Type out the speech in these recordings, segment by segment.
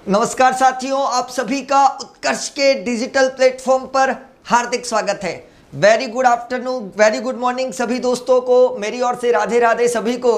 नमस्कार साथियों, आप सभी का उत्कर्ष के डिजिटल प्लेटफॉर्म पर हार्दिक स्वागत है। Very good afternoon, very good morning सभी दोस्तों को, मेरी ओर से राधे राधे सभी को।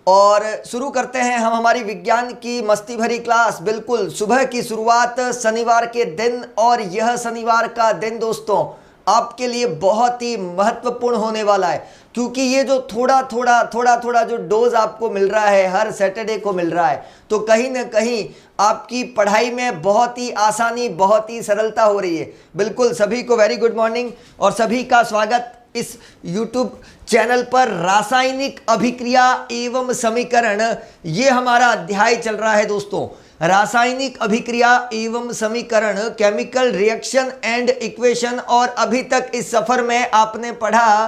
और शुरू करते हैं हम हमारी विज्ञान की मस्ती भरी क्लास। बिल्कुल सुबह की शुरुआत शनिवार के दिन, और यह शनिवार का दिन दोस्तों आपके लिए बहुत ही महत्वपूर्ण होने वाला है, क्योंकि ये जो थोड़ा थोड़ा जो डोज आपको मिल रहा है, हर सैटरडे को मिल रहा है, तो कहीं ना कहीं आपकी पढ़ाई में बहुत ही आसानी, बहुत ही सरलता हो रही है। बिल्कुल सभी को वेरी गुड मॉर्निंग और सभी का स्वागत इस YouTube चैनल पर। रासायनिक अभिक्रिया एवं समीकरण, ये हमारा अध्याय चल रहा है दोस्तों। रासायनिक अभिक्रिया एवं समीकरण, केमिकल रिएक्शन एंड इक्वेशन। और अभी तक इस सफर में आपने पढ़ा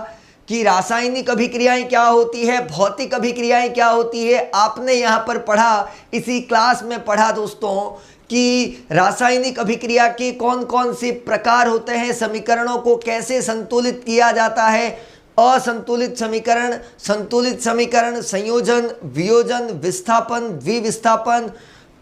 कि रासायनिक अभिक्रियाएं क्या होती है, भौतिक अभिक्रियाएं क्या होती है। आपने यहाँ पर पढ़ा, इसी क्लास में पढ़ा दोस्तों कि रासायनिक अभिक्रिया के कौन कौन से प्रकार होते हैं, समीकरणों को कैसे संतुलित किया जाता है, असंतुलित समीकरण, संतुलित समीकरण, संयोजन, वियोजन, विस्थापन, द्विविस्थापन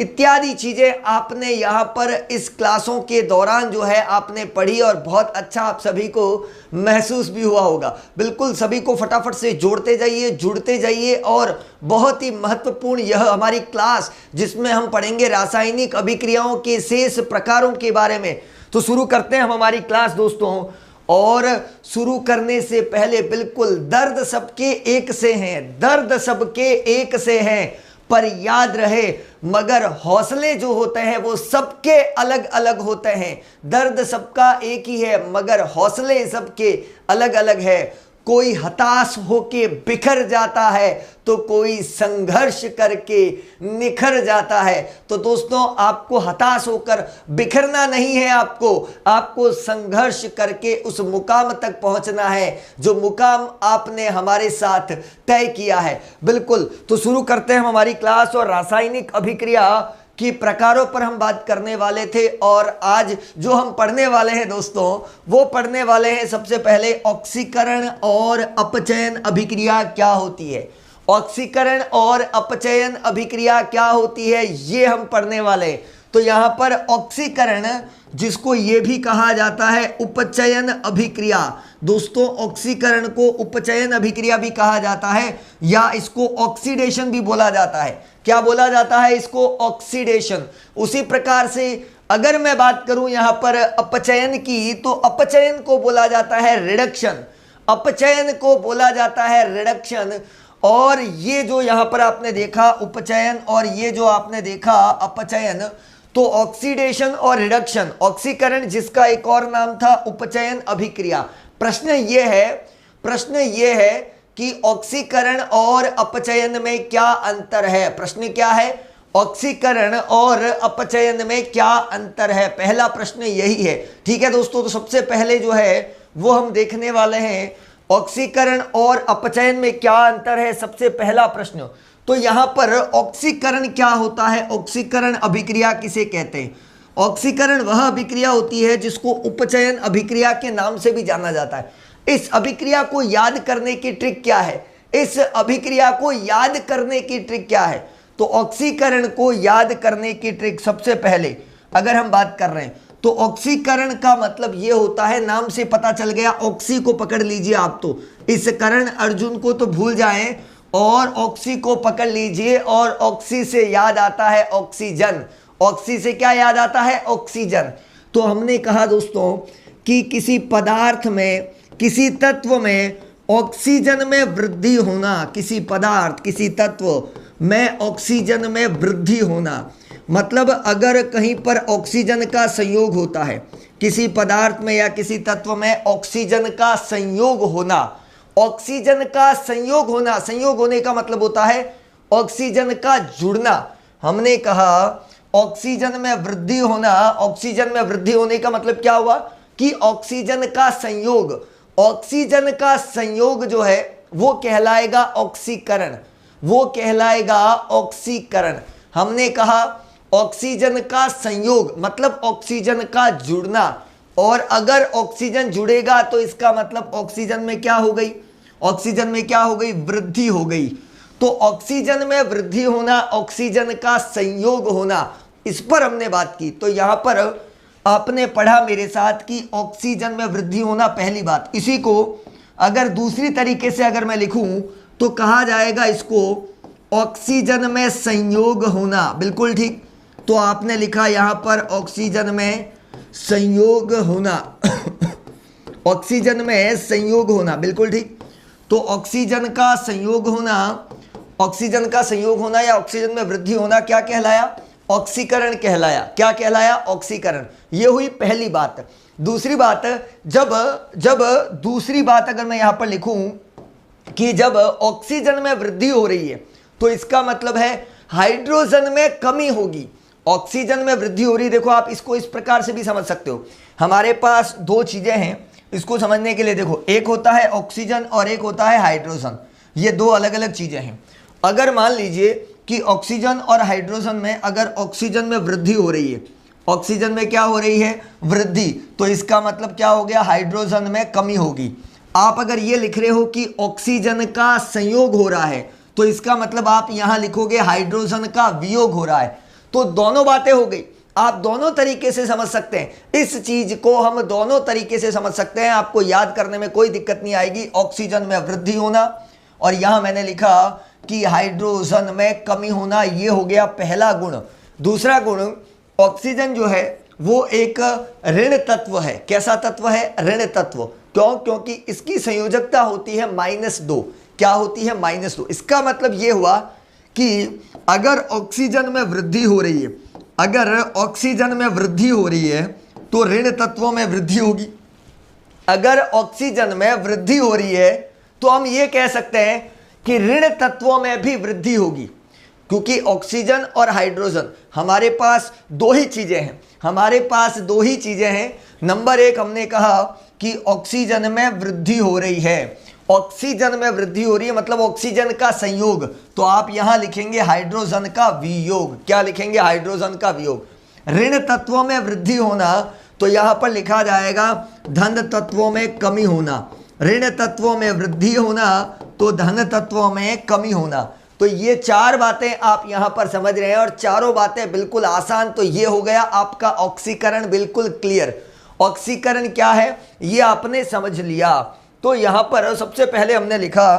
इत्यादि चीजें आपने यहाँ पर इस क्लासों के दौरान जो है आपने पढ़ी, और बहुत अच्छा आप सभी को महसूस भी हुआ होगा। बिल्कुल सभी को फटाफट से जोड़ते जाइए, जुड़ते जाइए। और बहुत ही महत्वपूर्ण यह हमारी क्लास, जिसमें हम पढ़ेंगे रासायनिक अभिक्रियाओं के शेष प्रकारों के बारे में। तो शुरू करते हैं हम हमारी क्लास दोस्तों। और शुरू करने से पहले बिल्कुल दर्द सबके एक से हैं, दर्द सबके एक से हैं, पर याद रहे मगर हौसले जो होते हैं वो सबके अलग अलग होते हैं। दर्द सबका एक ही है मगर हौसले सबके अलग अलग है। कोई हताश होके बिखर जाता है तो कोई संघर्ष करके निखर जाता है। तो दोस्तों आपको हताश होकर बिखरना नहीं है, आपको संघर्ष करके उस मुकाम तक पहुंचना है जो मुकाम आपने हमारे साथ तय किया है। बिल्कुल, तो शुरू करते हैं हम हमारी क्लास। और रासायनिक अभिक्रिया की प्रकारों पर हम बात करने वाले थे, और आज जो हम पढ़ने वाले हैं दोस्तों वो पढ़ने वाले हैं सबसे पहले ऑक्सीकरण और अपचयन अभिक्रिया क्या होती है। ऑक्सीकरण और अपचयन अभिक्रिया क्या होती है ये हम पढ़ने वाले हैं। तो यहाँ पर ऑक्सीकरण, जिसको ये भी कहा जाता है उपचयन अभिक्रिया दोस्तों, ऑक्सीकरण को उपचयन अभिक्रिया भी कहा जाता है, या इसको ऑक्सीडेशन भी बोला जाता है। क्या बोला जाता है इसको? ऑक्सीडेशन। उसी प्रकार से अगर मैं बात करूं यहां पर अपचयन की, तो अपचयन को बोला जाता है रिडक्शन, अपचयन को बोला जाता है रिडक्शन। और ये जो यहां पर आपने देखा उपचयन, और ये जो आपने देखा अपचयन, तो ऑक्सीडेशन और रिडक्शन, ऑक्सीकरण जिसका एक और नाम था उपचयन अभिक्रिया। प्रश्न ये है कि ऑक्सीकरण और अपचयन में क्या अंतर है। प्रश्न क्या है? ऑक्सीकरण और अपचयन में क्या अंतर है, पहला प्रश्न यही है। ठीक है दोस्तों, तो सबसे पहले जो है वो हम देखने वाले हैं ऑक्सीकरण और अपचयन में क्या अंतर है, सबसे पहला प्रश्न। तो यहां पर ऑक्सीकरण क्या होता है, ऑक्सीकरण अभिक्रिया किसे कहते हैं? ऑक्सीकरण वह अभिक्रिया होती है जिसको उपचयन अभिक्रिया के नाम से भी जाना जाता है। इस अभिक्रिया को याद करने की ट्रिक क्या है? इस अभिक्रिया को याद करने की ट्रिक क्या है? तो ऑक्सीकरण को याद करने की ट्रिक सबसे पहले अगर हम बात कर रहे हैं तो ऑक्सीकरण का मतलब ये होता है, नाम से पता चल गया, ऑक्सी को पकड़ लीजिए आप, तो इस करण अर्जुन को तो भूल जाएं और ऑक्सी को पकड़ लीजिए। और ऑक्सी से याद आता है ऑक्सीजन। ऑक्सी से क्या याद आता है? ऑक्सीजन। तो हमने कहा दोस्तों कि किसी पदार्थ में, किसी तत्व में ऑक्सीजन में वृद्धि होना, किसी पदार्थ, किसी तत्व में ऑक्सीजन में वृद्धि होना, मतलब अगर कहीं पर ऑक्सीजन का संयोग होता है, किसी पदार्थ में या किसी तत्व में ऑक्सीजन का संयोग होना, ऑक्सीजन का संयोग होना, संयोग होने का मतलब होता है ऑक्सीजन का जुड़ना। हमने कहा ऑक्सीजन में वृद्धि होना, ऑक्सीजन में वृद्धि होने का मतलब क्या हुआ कि ऑक्सीजन का संयोग, ऑक्सीजन का संयोग जो है वो कहलाएगा ऑक्सीकरण, वो कहलाएगा ऑक्सीकरण। हमने कहा ऑक्सीजन का संयोग मतलब ऑक्सीजन का जुड़ना, और अगर ऑक्सीजन जुड़ेगा तो इसका मतलब ऑक्सीजन में क्या हो गई? ऑक्सीजन में क्या हो गई? वृद्धि हो गई। तो ऑक्सीजन में वृद्धि होना, ऑक्सीजन का संयोग होना, इस पर हमने बात की। तो यहां पर आपने पढ़ा मेरे साथ कि ऑक्सीजन में वृद्धि होना पहली बात। इसी को अगर दूसरी तरीके से अगर मैं लिखूं तो कहा जाएगा इसको ऑक्सीजन में संयोग होना। बिल्कुल ठीक। तो आपने लिखा यहां पर ऑक्सीजन में संयोग होना ऑक्सीजन में संयोग होना, बिल्कुल ठीक। तो ऑक्सीजन का संयोग होना, ऑक्सीजन का संयोग होना या ऑक्सीजन में वृद्धि होना क्या कहलाया? ऑक्सीकरण कहलाया। क्या कहलाया? ऑक्सीकरण। ये हुई पहली बात। दूसरी बात, जब दूसरी बात अगर मैं यहां पर लिखूं कि जब ऑक्सीजन में वृद्धि हो रही है तो इसका मतलब है हाइड्रोजन में कमी होगी। ऑक्सीजन में वृद्धि हो रही है, देखो आप इसको इस प्रकार से भी समझ सकते हो। हमारे पास दो चीजें हैं इसको समझने के लिए। देखो, एक होता है ऑक्सीजन और एक होता है हाइड्रोजन। ये दो अलग अलग चीजें हैं। अगर मान लीजिए कि ऑक्सीजन और हाइड्रोजन में अगर ऑक्सीजन में वृद्धि हो रही है, ऑक्सीजन में क्या हो रही है? वृद्धि, तो इसका मतलब क्या हो गया? हाइड्रोजन में कमी होगी। आप अगर ये लिख रहे हो कि ऑक्सीजन का संयोग हो रहा है तो इसका मतलब आप यहां लिखोगे हाइड्रोजन का वियोग हो रहा है। तो दोनों बातें हो गई। आप दोनों तरीके से समझ सकते हैं। इस चीज को हम दोनों तरीके से समझ सकते हैं। आपको याद करने में कोई दिक्कत नहीं आएगी। ऑक्सीजन में वृद्धि होना और यहां मैंने लिखा कि हाइड्रोजन में कमी होना, ये हो गया पहला गुण। दूसरा गुण, ऑक्सीजन जो है वो एक ऋण तत्व है। कैसा तत्व है? ऋण तत्व। क्यों? क्योंकि इसकी संयोजकता होती है -2। क्या होती है? -2। इसका मतलब ये हुआ कि अगर ऑक्सीजन में वृद्धि हो रही है, अगर ऑक्सीजन में वृद्धि हो रही है तो ऋण तत्वों में वृद्धि होगी। अगर ऑक्सीजन में वृद्धि हो रही है तो हम ये कह सकते हैं कि ऋण तत्वों में भी वृद्धि होगी, क्योंकि ऑक्सीजन और हाइड्रोजन हमारे पास दो ही चीजें हैं। हमारे पास दो ही चीजें हैं। नंबर एक, हमने कहा कि ऑक्सीजन में वृद्धि हो रही है। ऑक्सीजन में वृद्धि हो रही है मतलब ऑक्सीजन का संयोग, तो आप यहां लिखेंगे हाइड्रोजन का वियोग। क्या लिखेंगे? हाइड्रोजन का वियोग। ऋण तत्वों में वृद्धि होना तो यहां पर लिखा जाएगा धन तत्वों में कमी होना। ऋण तत्वों में वृद्धि होना तो धन तत्वों में कमी होना। तो ये चार बातें आप यहां पर समझ रहे हैं और चारों बातें बिल्कुल आसान। तो ये हो गया आपका ऑक्सीकरण बिल्कुल क्लियर। ऑक्सीकरण क्या है ये आपने समझ लिया। तो यहां पर सबसे पहले हमने लिखा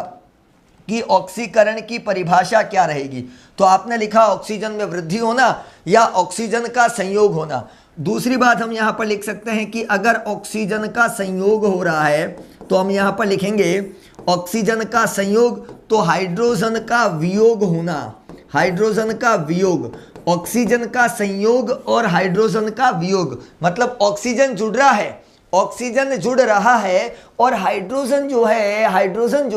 कि ऑक्सीकरण की परिभाषा क्या रहेगी। तो आपने लिखा ऑक्सीजन में वृद्धि होना या ऑक्सीजन का संयोग होना। दूसरी बात हम यहां पर लिख सकते हैं कि अगर ऑक्सीजन का संयोग हो रहा है तो हम यहां पर लिखेंगे ऑक्सीजन का संयोग तो हाइड्रोजन का वियोग होना। हाइड्रोजन का वियोग, ऑक्सीजन का संयोग और हाइड्रोजन का वियोग मतलब ऑक्सीजन जुड़ रहा है, ऑक्सीजन जुड़ रहा है और हाइड्रोजन जो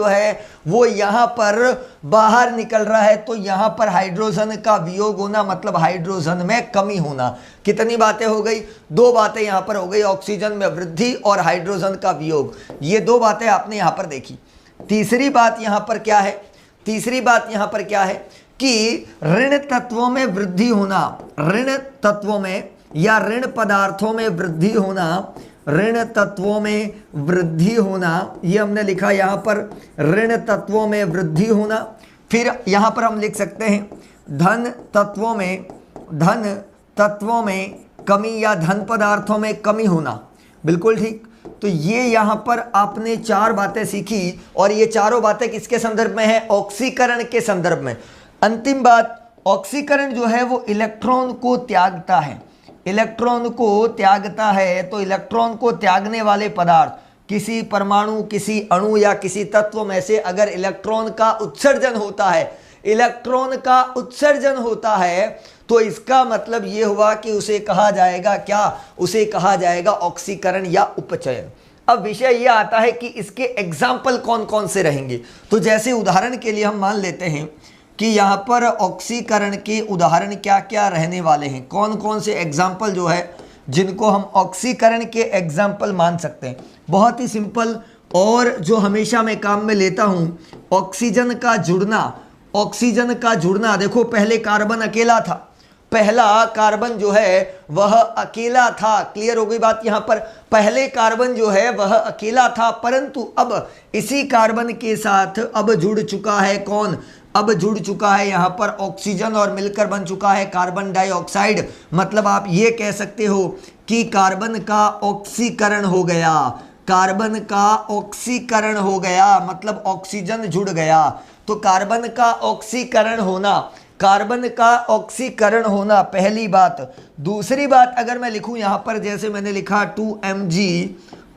है वो यहां पर बाहर निकल रहा है। तो यहां पर हाइड्रोजन का वियोग होना मतलब हाइड्रोजन में कमी होना। कितनी बातें हो गई? दो बातें यहां पर हो गई, ऑक्सीजन में वृद्धि और हाइड्रोजन का वियोग। ये दो बातें आपने यहां पर देखी। तीसरी बात यहां पर क्या है? तीसरी बात यहां पर क्या है कि ऋण तत्वों में वृद्धि होना। ऋण तत्वों में या ऋण पदार्थों में वृद्धि होना, ऋण तत्वों में वृद्धि होना, ये हमने लिखा यहां पर ऋण तत्वों में वृद्धि होना। फिर यहां पर हम लिख सकते हैं धन तत्वों में कमी या धन पदार्थों में कमी होना। बिल्कुल ठीक। तो ये यहां पर आपने चार बातें सीखी और ये चारों बातें किसके संदर्भ में है? ऑक्सीकरण के संदर्भ में। अंतिम बात, ऑक्सीकरण जो है वो इलेक्ट्रॉन को त्यागता है। इलेक्ट्रॉन को त्यागता है। तो इलेक्ट्रॉन को त्यागने वाले पदार्थ, किसी परमाणु, किसी अणु या किसी तत्व में से अगर इलेक्ट्रॉन का उत्सर्जन होता है, इलेक्ट्रॉन का उत्सर्जन होता है तो इसका मतलब ये हुआ कि उसे कहा जाएगा क्या? उसे कहा जाएगा ऑक्सीकरण या उपचयन। अब विषय ये आता है कि इसके एग्जाम्पल कौन कौन से रहेंगे। तो जैसे उदाहरण के लिए हम मान लेते हैं कि यहाँ पर ऑक्सीकरण के उदाहरण क्या क्या रहने वाले हैं, कौन कौन से एग्जाम्पल जो है जिनको हम ऑक्सीकरण के एग्जाम्पल मान सकते हैं। बहुत ही सिंपल और जो हमेशा मैं काम में लेता हूँ, ऑक्सीजन का जुड़ना। ऑक्सीजन का जुड़ना, देखो पहले कार्बन अकेला था, पहला कार्बन जो है वह अकेला था। क्लियर हो गई बात? यहां पर पहले कार्बन जो है वह अकेला था, परंतु अब इसी कार्बन के साथ अब जुड़ चुका है कौन? अब जुड़ चुका है यहाँ पर ऑक्सीजन और मिलकर बन चुका है कार्बन डाइऑक्साइड। मतलब आप ये कह सकते हो कि कार्बन का ऑक्सीकरण हो गया, कार्बन का ऑक्सीकरण हो गया, मतलब ऑक्सीजन जुड़ गया। तो कार्बन का ऑक्सीकरण होना, कार्बन का ऑक्सीकरण होना पहली बात। दूसरी बात अगर मैं लिखूं यहां पर, जैसे मैंने लिखा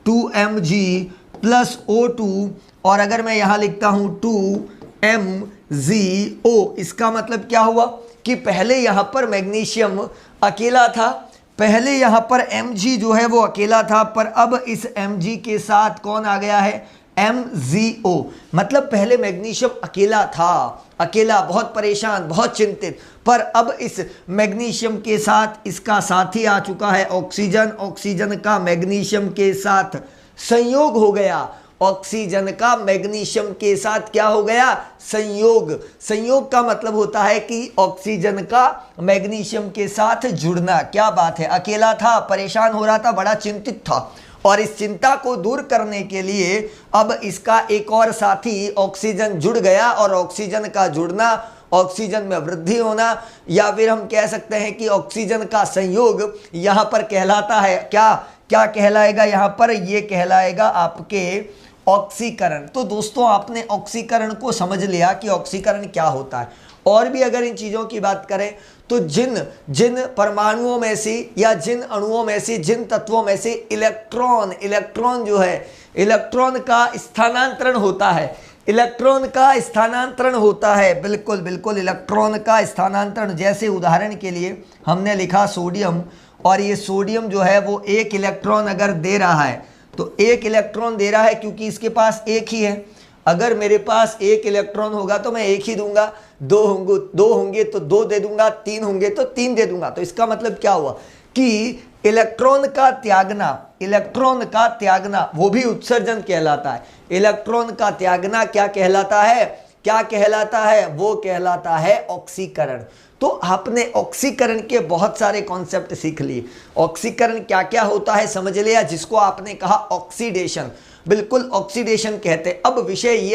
2mg प्लस O2, और अगर मैं यहां लिखता हूं 2MgO, इसका मतलब क्या हुआ कि पहले यहां पर मैग्नीशियम अकेला था, पहले यहां पर Mg जो है वो अकेला था, पर अब इस Mg के साथ कौन आ गया है, MgO। मतलब पहले मैग्नीशियम अकेला था, अकेला, बहुत परेशान, बहुत चिंतित, पर अब इस मैग्नीशियम के साथ इसका साथी आ चुका है ऑक्सीजन। ऑक्सीजन का मैग्नीशियम के साथ संयोग हो गया, ऑक्सीजन का मैग्नीशियम के साथ क्या हो गया, संयोग। संयोग का मतलब होता है कि ऑक्सीजन का मैग्नीशियम के साथ जुड़ना। क्या बात है, अकेला था, परेशान हो रहा था, बड़ा चिंतित था, और इस चिंता को दूर करने के लिए अब इसका एक और साथी ऑक्सीजन जुड़ गया, और ऑक्सीजन का जुड़ना, ऑक्सीजन में वृद्धि होना, या फिर हम कह सकते हैं कि ऑक्सीजन का संयोग यहां पर कहलाता है क्या, क्या कहलाएगा यहां पर, ये कहलाएगा आपके ऑक्सीकरण। तो दोस्तों आपने ऑक्सीकरण को समझ लिया कि ऑक्सीकरण क्या होता है। और भी अगर इन चीज़ों की बात करें तो जिन जिन परमाणुओं में से या जिन अणुओं में से, जिन तत्वों में से इलेक्ट्रॉन जो है, इलेक्ट्रॉन का स्थानांतरण होता है, इलेक्ट्रॉन का स्थानांतरण होता है, बिल्कुल बिल्कुल इलेक्ट्रॉन का स्थानांतरण। जैसे उदाहरण के लिए हमने लिखा सोडियम, और ये सोडियम जो है वो एक इलेक्ट्रॉन अगर दे रहा है तो एक इलेक्ट्रॉन दे रहा है क्योंकि इसके पास एक ही है। अगर मेरे पास एक इलेक्ट्रॉन होगा तो मैं एक ही दूंगा, दो होंगे तो दो दे दूंगा, तीन होंगे तो तीन दे दूंगा। तो इसका मतलब क्या हुआ कि इलेक्ट्रॉन का त्यागना, इलेक्ट्रॉन का त्यागना वो भी उत्सर्जन कहलाता है। इलेक्ट्रॉन का त्यागना क्या कहलाता है, क्या कहलाता है, वो कहलाता है ऑक्सीकरण। तो आपने ऑक्सीकरण के बहुत सारे कॉन्सेप्ट सीख लिए। ऑक्सीकरण क्या क्या होता है समझ लिया, जिसको आपने कहा ऑक्सीडेशन, बिल्कुल ऑक्सीडेशन कहते हैं। अब विषय ये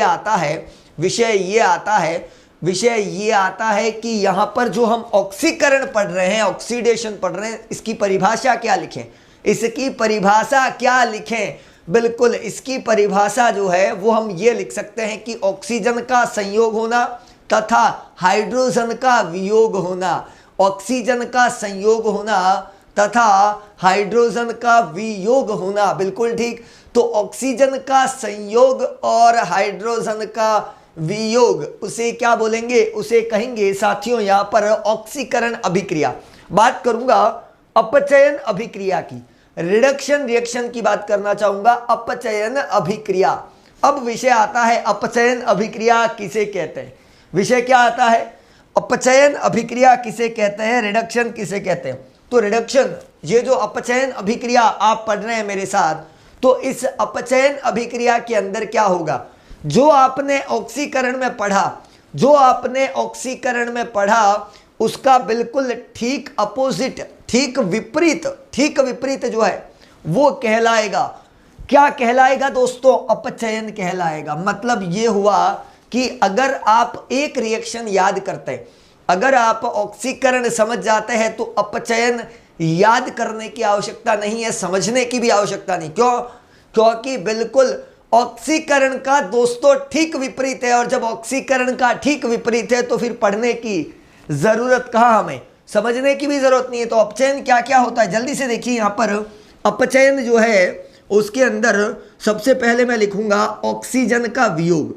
आता है कि यहाँ पर जो हम ऑक्सीकरण पढ़ रहे हैं, ऑक्सीडेशन पढ़ रहे हैं, इसकी परिभाषा क्या लिखें, इसकी परिभाषा क्या लिखें। बिल्कुल इसकी परिभाषा जो है वो हम ये लिख सकते हैं कि ऑक्सीजन का संयोग होना तथा हाइड्रोजन का वियोग होना, ऑक्सीजन का संयोग होना तथा हाइड्रोजन का वियोग होना, बिल्कुल ठीक। तो ऑक्सीजन का संयोग और हाइड्रोजन का वियोग, उसे क्या बोलेंगे, उसे कहेंगे साथियों यहां पर ऑक्सीकरण अभिक्रिया। बात करूंगा अपचयन अभिक्रिया की, रिडक्शन रिएक्शन की बात करना चाहूंगा, अपचयन अभिक्रिया। अब विषय आता है अपचयन अभिक्रिया किसे कहते हैं, विषय क्या आता है, अपचयन अभिक्रिया किसे कहते हैं, रिडक्शन किसे कहते हैं। तो रिडक्शन, ये जो अपचयन अभिक्रिया आप पढ़ रहे हैं मेरे साथ, तो इस अपचयन अभिक्रिया के अंदर क्या होगा, जो आपने ऑक्सीकरण में पढ़ा, जो आपने ऑक्सीकरण में पढ़ा उसका बिल्कुल ठीक अपोजिट, ठीक विपरीत जो है वो कहलाएगा, क्या कहलाएगा दोस्तों, अपचयन कहलाएगा। मतलब ये हुआ कि अगर आप एक रिएक्शन याद करते हैं, अगर आप ऑक्सीकरण समझ जाते हैं तो अपचयन याद करने की आवश्यकता नहीं है, समझने की भी आवश्यकता नहीं। क्यों, क्योंकि बिल्कुल ऑक्सीकरण का दोस्तों ठीक विपरीत है, और जब ऑक्सीकरण का ठीक विपरीत है तो फिर पढ़ने की जरूरत कहाँ, हमें समझने की भी जरूरत नहीं है। तो अपचयन क्या क्या होता है जल्दी से देखिए। यहाँ पर अपचयन जो है उसके अंदर सबसे पहले मैं लिखूंगा ऑक्सीजन का वियोग,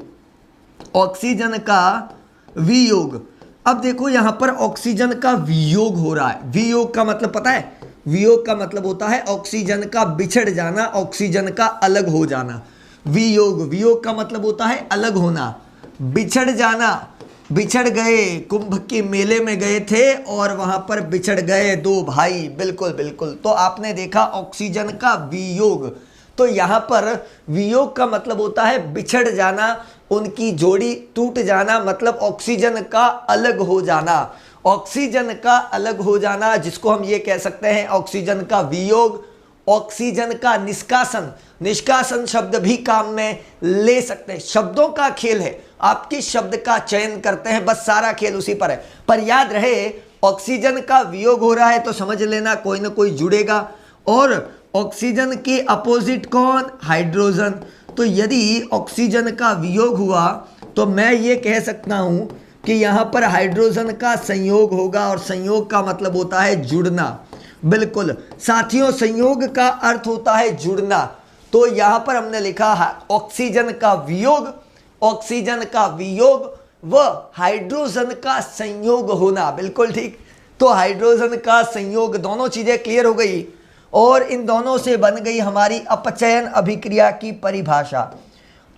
ऑक्सीजन का वियोग। अब देखो यहां पर ऑक्सीजन का वियोग हो रहा है। वियोग का मतलब पता है, वियोग का मतलब होता है ऑक्सीजन का बिछड़ जाना, ऑक्सीजन का अलग हो जाना। वियोग, वियोग का मतलब होता है अलग होना, बिछड़ जाना। बिछड़ गए, कुंभ के मेले में गए थे और वहां पर बिछड़ गए दो भाई, बिल्कुल बिल्कुल। तो आपने देखा ऑक्सीजन का वियोग, तो यहां पर वियोग का मतलब होता है बिछड़ जाना, उनकी जोड़ी टूट जाना, मतलब ऑक्सीजन का अलग हो जाना, ऑक्सीजन का अलग हो जाना, जिसको हम ये कह सकते हैं ऑक्सीजन का वियोग। ऑक्सीजन का निष्कासन, निष्कासन शब्द भी काम में ले सकते हैं। शब्दों का खेल है, आप किस शब्द का चयन करते हैं, बस सारा खेल उसी पर है। पर याद रहे, ऑक्सीजन का वियोग हो रहा है तो समझ लेना कोई ना कोई जुड़ेगा, और ऑक्सीजन के अपोजिट कौन, हाइड्रोजन। तो यदि ऑक्सीजन का वियोग हुआ तो मैं ये कह सकता हूं कि यहां पर हाइड्रोजन का संयोग होगा, और संयोग का मतलब होता है जुड़ना। बिल्कुल साथियों, संयोग का अर्थ होता है जुड़ना। तो यहां पर हमने लिखा ऑक्सीजन का वियोग, ऑक्सीजन का वियोग व हाइड्रोजन का संयोग होना। बिल्कुल ठीक। तो हाइड्रोजन का संयोग, दोनों चीजें क्लियर हो गई, और इन दोनों से बन गई हमारी अपचयन अभिक्रिया की परिभाषा।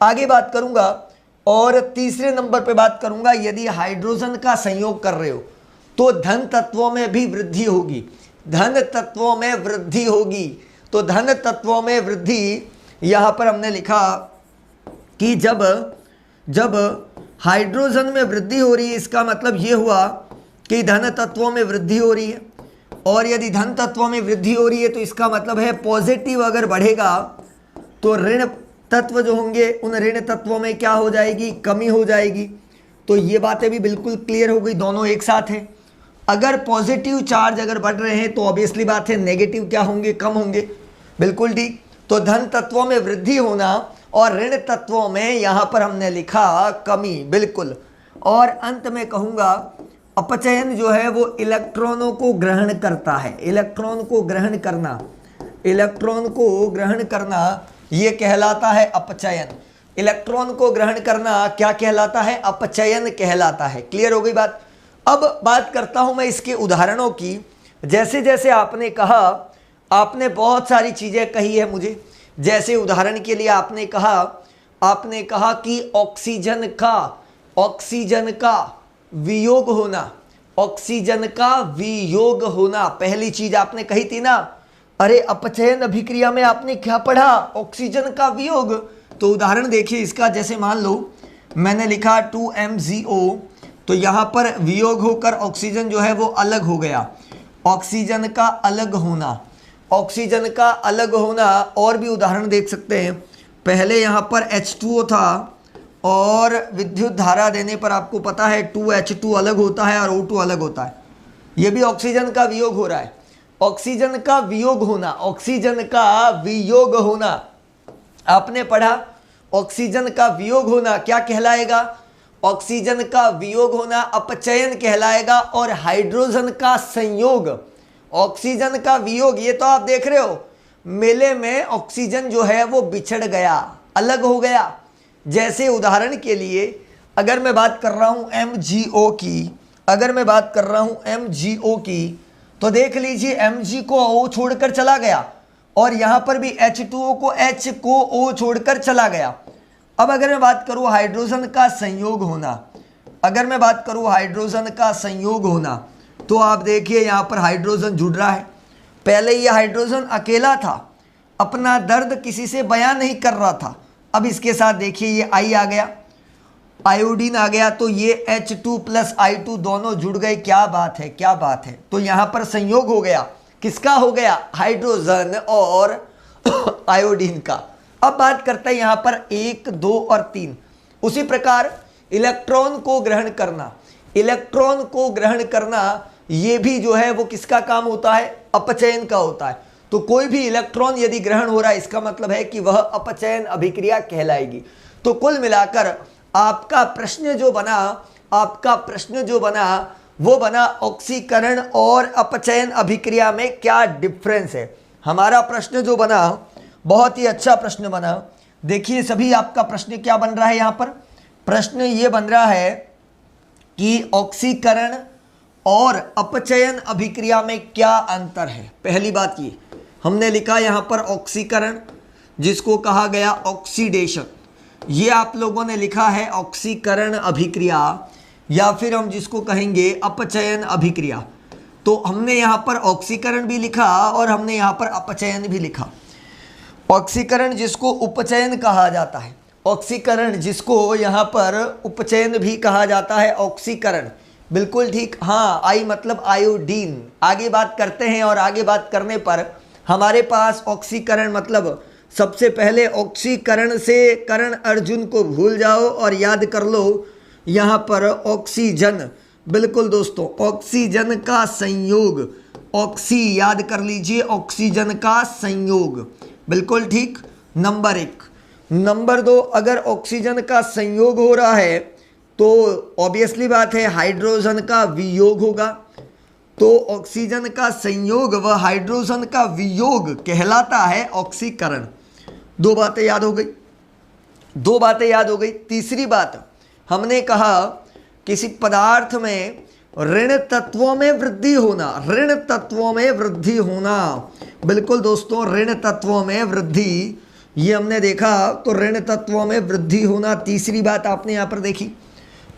आगे बात करूंगा, और तीसरे नंबर पे बात करूंगा, यदि हाइड्रोजन का संयोग कर रहे हो तो धन तत्वों में भी वृद्धि होगी, धन तत्वों में वृद्धि होगी। तो धन तत्वों में वृद्धि, यहां पर हमने लिखा कि जब हाइड्रोजन में वृद्धि हो रही है, इसका मतलब यह हुआ कि धन तत्वों में वृद्धि हो रही है, और यदि धन तत्वों में वृद्धि हो रही है तो इसका मतलब है पॉजिटिव अगर बढ़ेगा तो ऋण तत्व जो होंगे उन ऋण तत्वों में क्या हो जाएगी, कमी हो जाएगी। तो ये बातें भी बिल्कुल क्लियर हो गई, दोनों एक साथ हैं। अगर पॉजिटिव चार्ज अगर बढ़ रहे हैं तो ऑब्वियसली बात है नेगेटिव क्या होंगे, कम होंगे। बिल्कुल ठीक। तो धन तत्वों में वृद्धि होना और ऋण तत्वों में यहां पर हमने लिखा कमी। बिल्कुल। और अंत में कहूंगा, अपचयन जो है वो इलेक्ट्रॉनों को ग्रहण करता है। इलेक्ट्रॉन को ग्रहण करना, इलेक्ट्रॉन को ग्रहण करना ये कहलाता है अपचयन। इलेक्ट्रॉन को ग्रहण करना क्या कहलाता है, अपचयन कहलाता है। क्लियर हो गई बात। अब बात करता हूं मैं इसके उदाहरणों की। जैसे जैसे आपने कहा, आपने बहुत सारी चीजें कही है मुझे। जैसे उदाहरण के लिए आपने कहा कि ऑक्सीजन का वियोग होना, ऑक्सीजन का वियोग होना। पहली चीज आपने कही थी ना, अरे अपचयन अभिक्रिया में आपने क्या पढ़ा, ऑक्सीजन का वियोग। तो उदाहरण देखिए इसका, जैसे मान लो मैंने लिखा 2MgO, तो यहां पर वियोग होकर ऑक्सीजन जो है वो अलग हो गया। ऑक्सीजन का अलग होना, ऑक्सीजन का अलग होना। और भी उदाहरण देख सकते हैं। पहले यहां पर H2O था, और विद्युत धारा देने पर आपको पता है 2H2 अलग होता है और O2 अलग होता है। यह भी ऑक्सीजन का वियोग हो रहा है। ऑक्सीजन का वियोग होना, ऑक्सीजन का वियोग होना आपने पढ़ा। ऑक्सीजन का वियोग होना क्या कहलाएगा, ऑक्सीजन का वियोग होना अपचयन कहलाएगा। और हाइड्रोजन का संयोग, ऑक्सीजन का वियोग, ये तो आप देख रहे हो मेले में ऑक्सीजन जो है वो बिछड़ गया, अलग हो गया। जैसे उदाहरण के लिए अगर मैं बात कर रहा हूं MgO की, अगर मैं बात कर रहा हूं MgO की, तो देख लीजिए Mg को O छोड़कर चला गया, और यहां पर भी H2O को H को O छोड़कर चला गया। अब अगर मैं बात करूं हाइड्रोजन का संयोग होना, अगर मैं बात करूं हाइड्रोजन का संयोग होना, तो आप देखिए यहां पर हाइड्रोजन जुड़ रहा है। पहले ये हाइड्रोजन अकेला था, अपना दर्द किसी से बयान नहीं कर रहा था। अब इसके साथ देखिए ये I आ गया, आयोडीन आ गया, तो ये H2 प्लस I2 दोनों जुड़ गए। क्या बात है, क्या बात है। तो यहां पर संयोग हो गया, किसका हो गया, हाइड्रोजन और आयोडीन का। अब बात करते हैं यहां पर 1, 2 और 3। उसी प्रकार इलेक्ट्रॉन को ग्रहण करना, इलेक्ट्रॉन को ग्रहण करना ये भी जो है वो किसका काम होता है, अपचयन का होता है। तो कोई भी इलेक्ट्रॉन यदि ग्रहण हो रहा है इसका मतलब है कि वह अपचयन अभिक्रिया कहलाएगी। तो कुल मिलाकर आपका प्रश्न जो बना, आपका प्रश्न जो बना वो बना ऑक्सीकरण और अपचयन अभिक्रिया में क्या डिफरेंस है। हमारा प्रश्न जो बना बहुत ही अच्छा प्रश्न बना। देखिए सभी आपका प्रश्न क्या बन रहा है, यहां पर प्रश्न ये बन रहा है कि ऑक्सीकरण और अपचयन अभिक्रिया में क्या अंतर है। पहली बात ये हमने लिखा यहां पर ऑक्सीकरण, जिसको कहा गया ऑक्सीडेशन, ये आप लोगों ने लिखा है ऑक्सीकरण अभिक्रिया, या फिर हम जिसको कहेंगे अपचयन अभिक्रिया। तो हमने यहां पर ऑक्सीकरण भी लिखा और हमने यहां पर अपचयन भी लिखा। ऑक्सीकरण जिसको उपचयन कहा जाता है, ऑक्सीकरण जिसको यहां पर उपचयन भी कहा जाता है, ऑक्सीकरण। बिल्कुल ठीक। हाँ, आई मतलब आयोडीन। आगे बात करते हैं और आगे बात करने पर हमारे पास ऑक्सीकरण मतलब सबसे पहले ऑक्सीकरण से करण अर्जुन को भूल जाओ और याद कर लो यहाँ पर ऑक्सीजन। बिल्कुल दोस्तों, ऑक्सीजन का संयोग, ऑक्सी याद कर लीजिए, ऑक्सीजन का संयोग, बिल्कुल ठीक, नंबर 1। नंबर 2, अगर ऑक्सीजन का संयोग हो रहा है तो ऑब्वियसली बात है हाइड्रोजन का वियोग होगा। तो ऑक्सीजन का संयोग व हाइड्रोजन का वियोग कहलाता है ऑक्सीकरण। 2 बातें याद हो गई, 2 बातें याद हो गई। तीसरी बात, हमने कहा किसी पदार्थ में ऋण तत्वों में वृद्धि होना, ऋण तत्वों में वृद्धि होना, बिल्कुल दोस्तों, ऋण तत्वों में वृद्धि, ये हमने देखा। तो ऋण तत्वों में वृद्धि होना तीसरी बात आपने यहाँ पर देखी।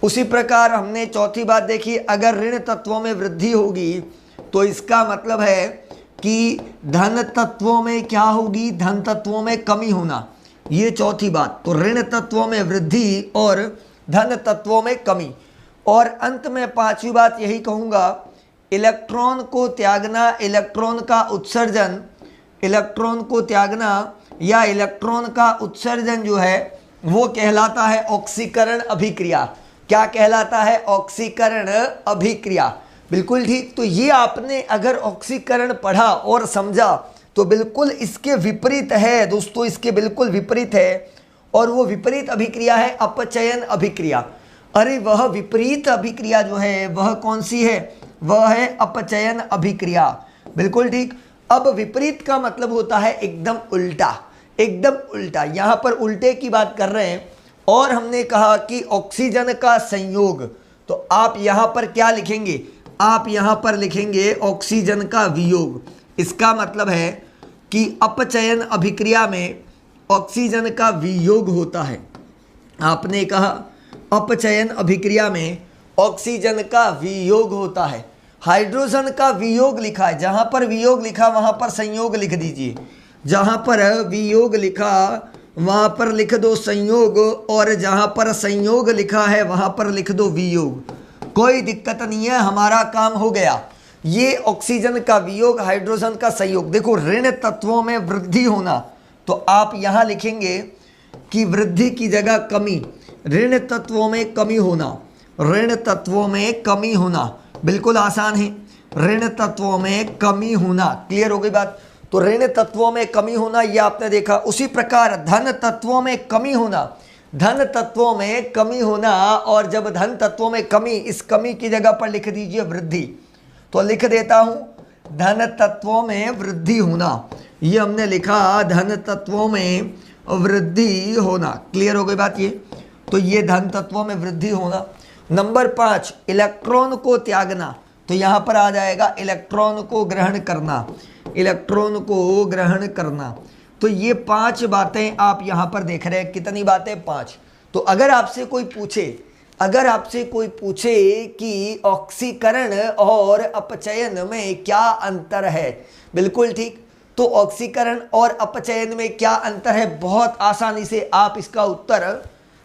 उसी प्रकार हमने चौथी बात देखी, अगर ऋण तत्वों में वृद्धि होगी तो इसका मतलब है कि धन तत्वों में क्या होगी, धन तत्वों में कमी होना, ये चौथी बात। तो ऋण तत्वों में वृद्धि और धन तत्वों में कमी। और अंत में 5वीं बात यही कहूँगा, इलेक्ट्रॉन को त्यागना, इलेक्ट्रॉन का उत्सर्जन, इलेक्ट्रॉन को त्यागना या इलेक्ट्रॉन का उत्सर्जन जो है वो कहलाता है ऑक्सीकरण अभिक्रिया। क्या कहलाता है? ऑक्सीकरण अभिक्रिया, बिल्कुल ठीक। तो ये आपने अगर ऑक्सीकरण पढ़ा और समझा तो बिल्कुल इसके विपरीत है दोस्तों, इसके बिल्कुल विपरीत है। और वो विपरीत अभिक्रिया है अपचयन अभिक्रिया। अरे वह विपरीत अभिक्रिया जो है वह कौन सी है? वह है अपचयन अभिक्रिया, बिल्कुल ठीक। अब विपरीत का मतलब होता है एकदम उल्टा, एकदम उल्टा। यहाँ पर उल्टे की बात कर रहे हैं। और हमने कहा कि ऑक्सीजन का संयोग, तो आप यहाँ पर क्या लिखेंगे? आप यहाँ पर लिखेंगे ऑक्सीजन का वियोग। इसका मतलब है कि अपचयन अभिक्रिया में ऑक्सीजन का वियोग होता है। आपने कहा अपचयन अभिक्रिया में ऑक्सीजन का वियोग होता है। हाइड्रोजन का वियोग लिखा है, जहाँ पर वियोग लिखा वहाँ पर संयोग लिख दीजिए। जहाँ पर वियोग लिखा वहाँ पर लिख दो संयोग, और जहाँ पर संयोग लिखा है वहाँ पर लिख दो वियोग। कोई दिक्कत नहीं है, हमारा काम हो गया। ये ऑक्सीजन का वियोग, हाइड्रोजन का संयोग। देखो ऋण तत्वों में वृद्धि होना, तो आप यहाँ लिखेंगे कि वृद्धि की जगह कमी, ऋण तत्वों में कमी होना, ऋण तत्वों में कमी होना, बिल्कुल आसान है। ऋण तत्वों में कमी होना, क्लियर हो गई बात? तो ऋण तत्वों में कमी होना ये आपने देखा। उसी प्रकार धन तत्वों में कमी होना, धन तत्वों में कमी होना। और जब धन तत्वों में कमी, इस कमी की जगह पर लिख दीजिए वृद्धि। तो लिख देता हूं धन तत्वों में वृद्धि होना, ये हमने लिखा धन तत्वों में वृद्धि होना। क्लियर हो गई बात? ये तो ये धन तत्वों में वृद्धि होना। नंबर 5, इलेक्ट्रॉन को त्यागना, तो यहाँ पर आ जाएगा इलेक्ट्रॉन को ग्रहण करना, इलेक्ट्रॉन को ग्रहण करना। तो ये 5 बातें आप यहाँ पर देख रहे हैं। कितनी बातें? 5। तो अगर आपसे कोई पूछे, अगर आपसे कोई पूछे कि ऑक्सीकरण और अपचयन में क्या अंतर है, बिल्कुल ठीक। तो ऑक्सीकरण और अपचयन में क्या अंतर है, बहुत आसानी से आप इसका उत्तर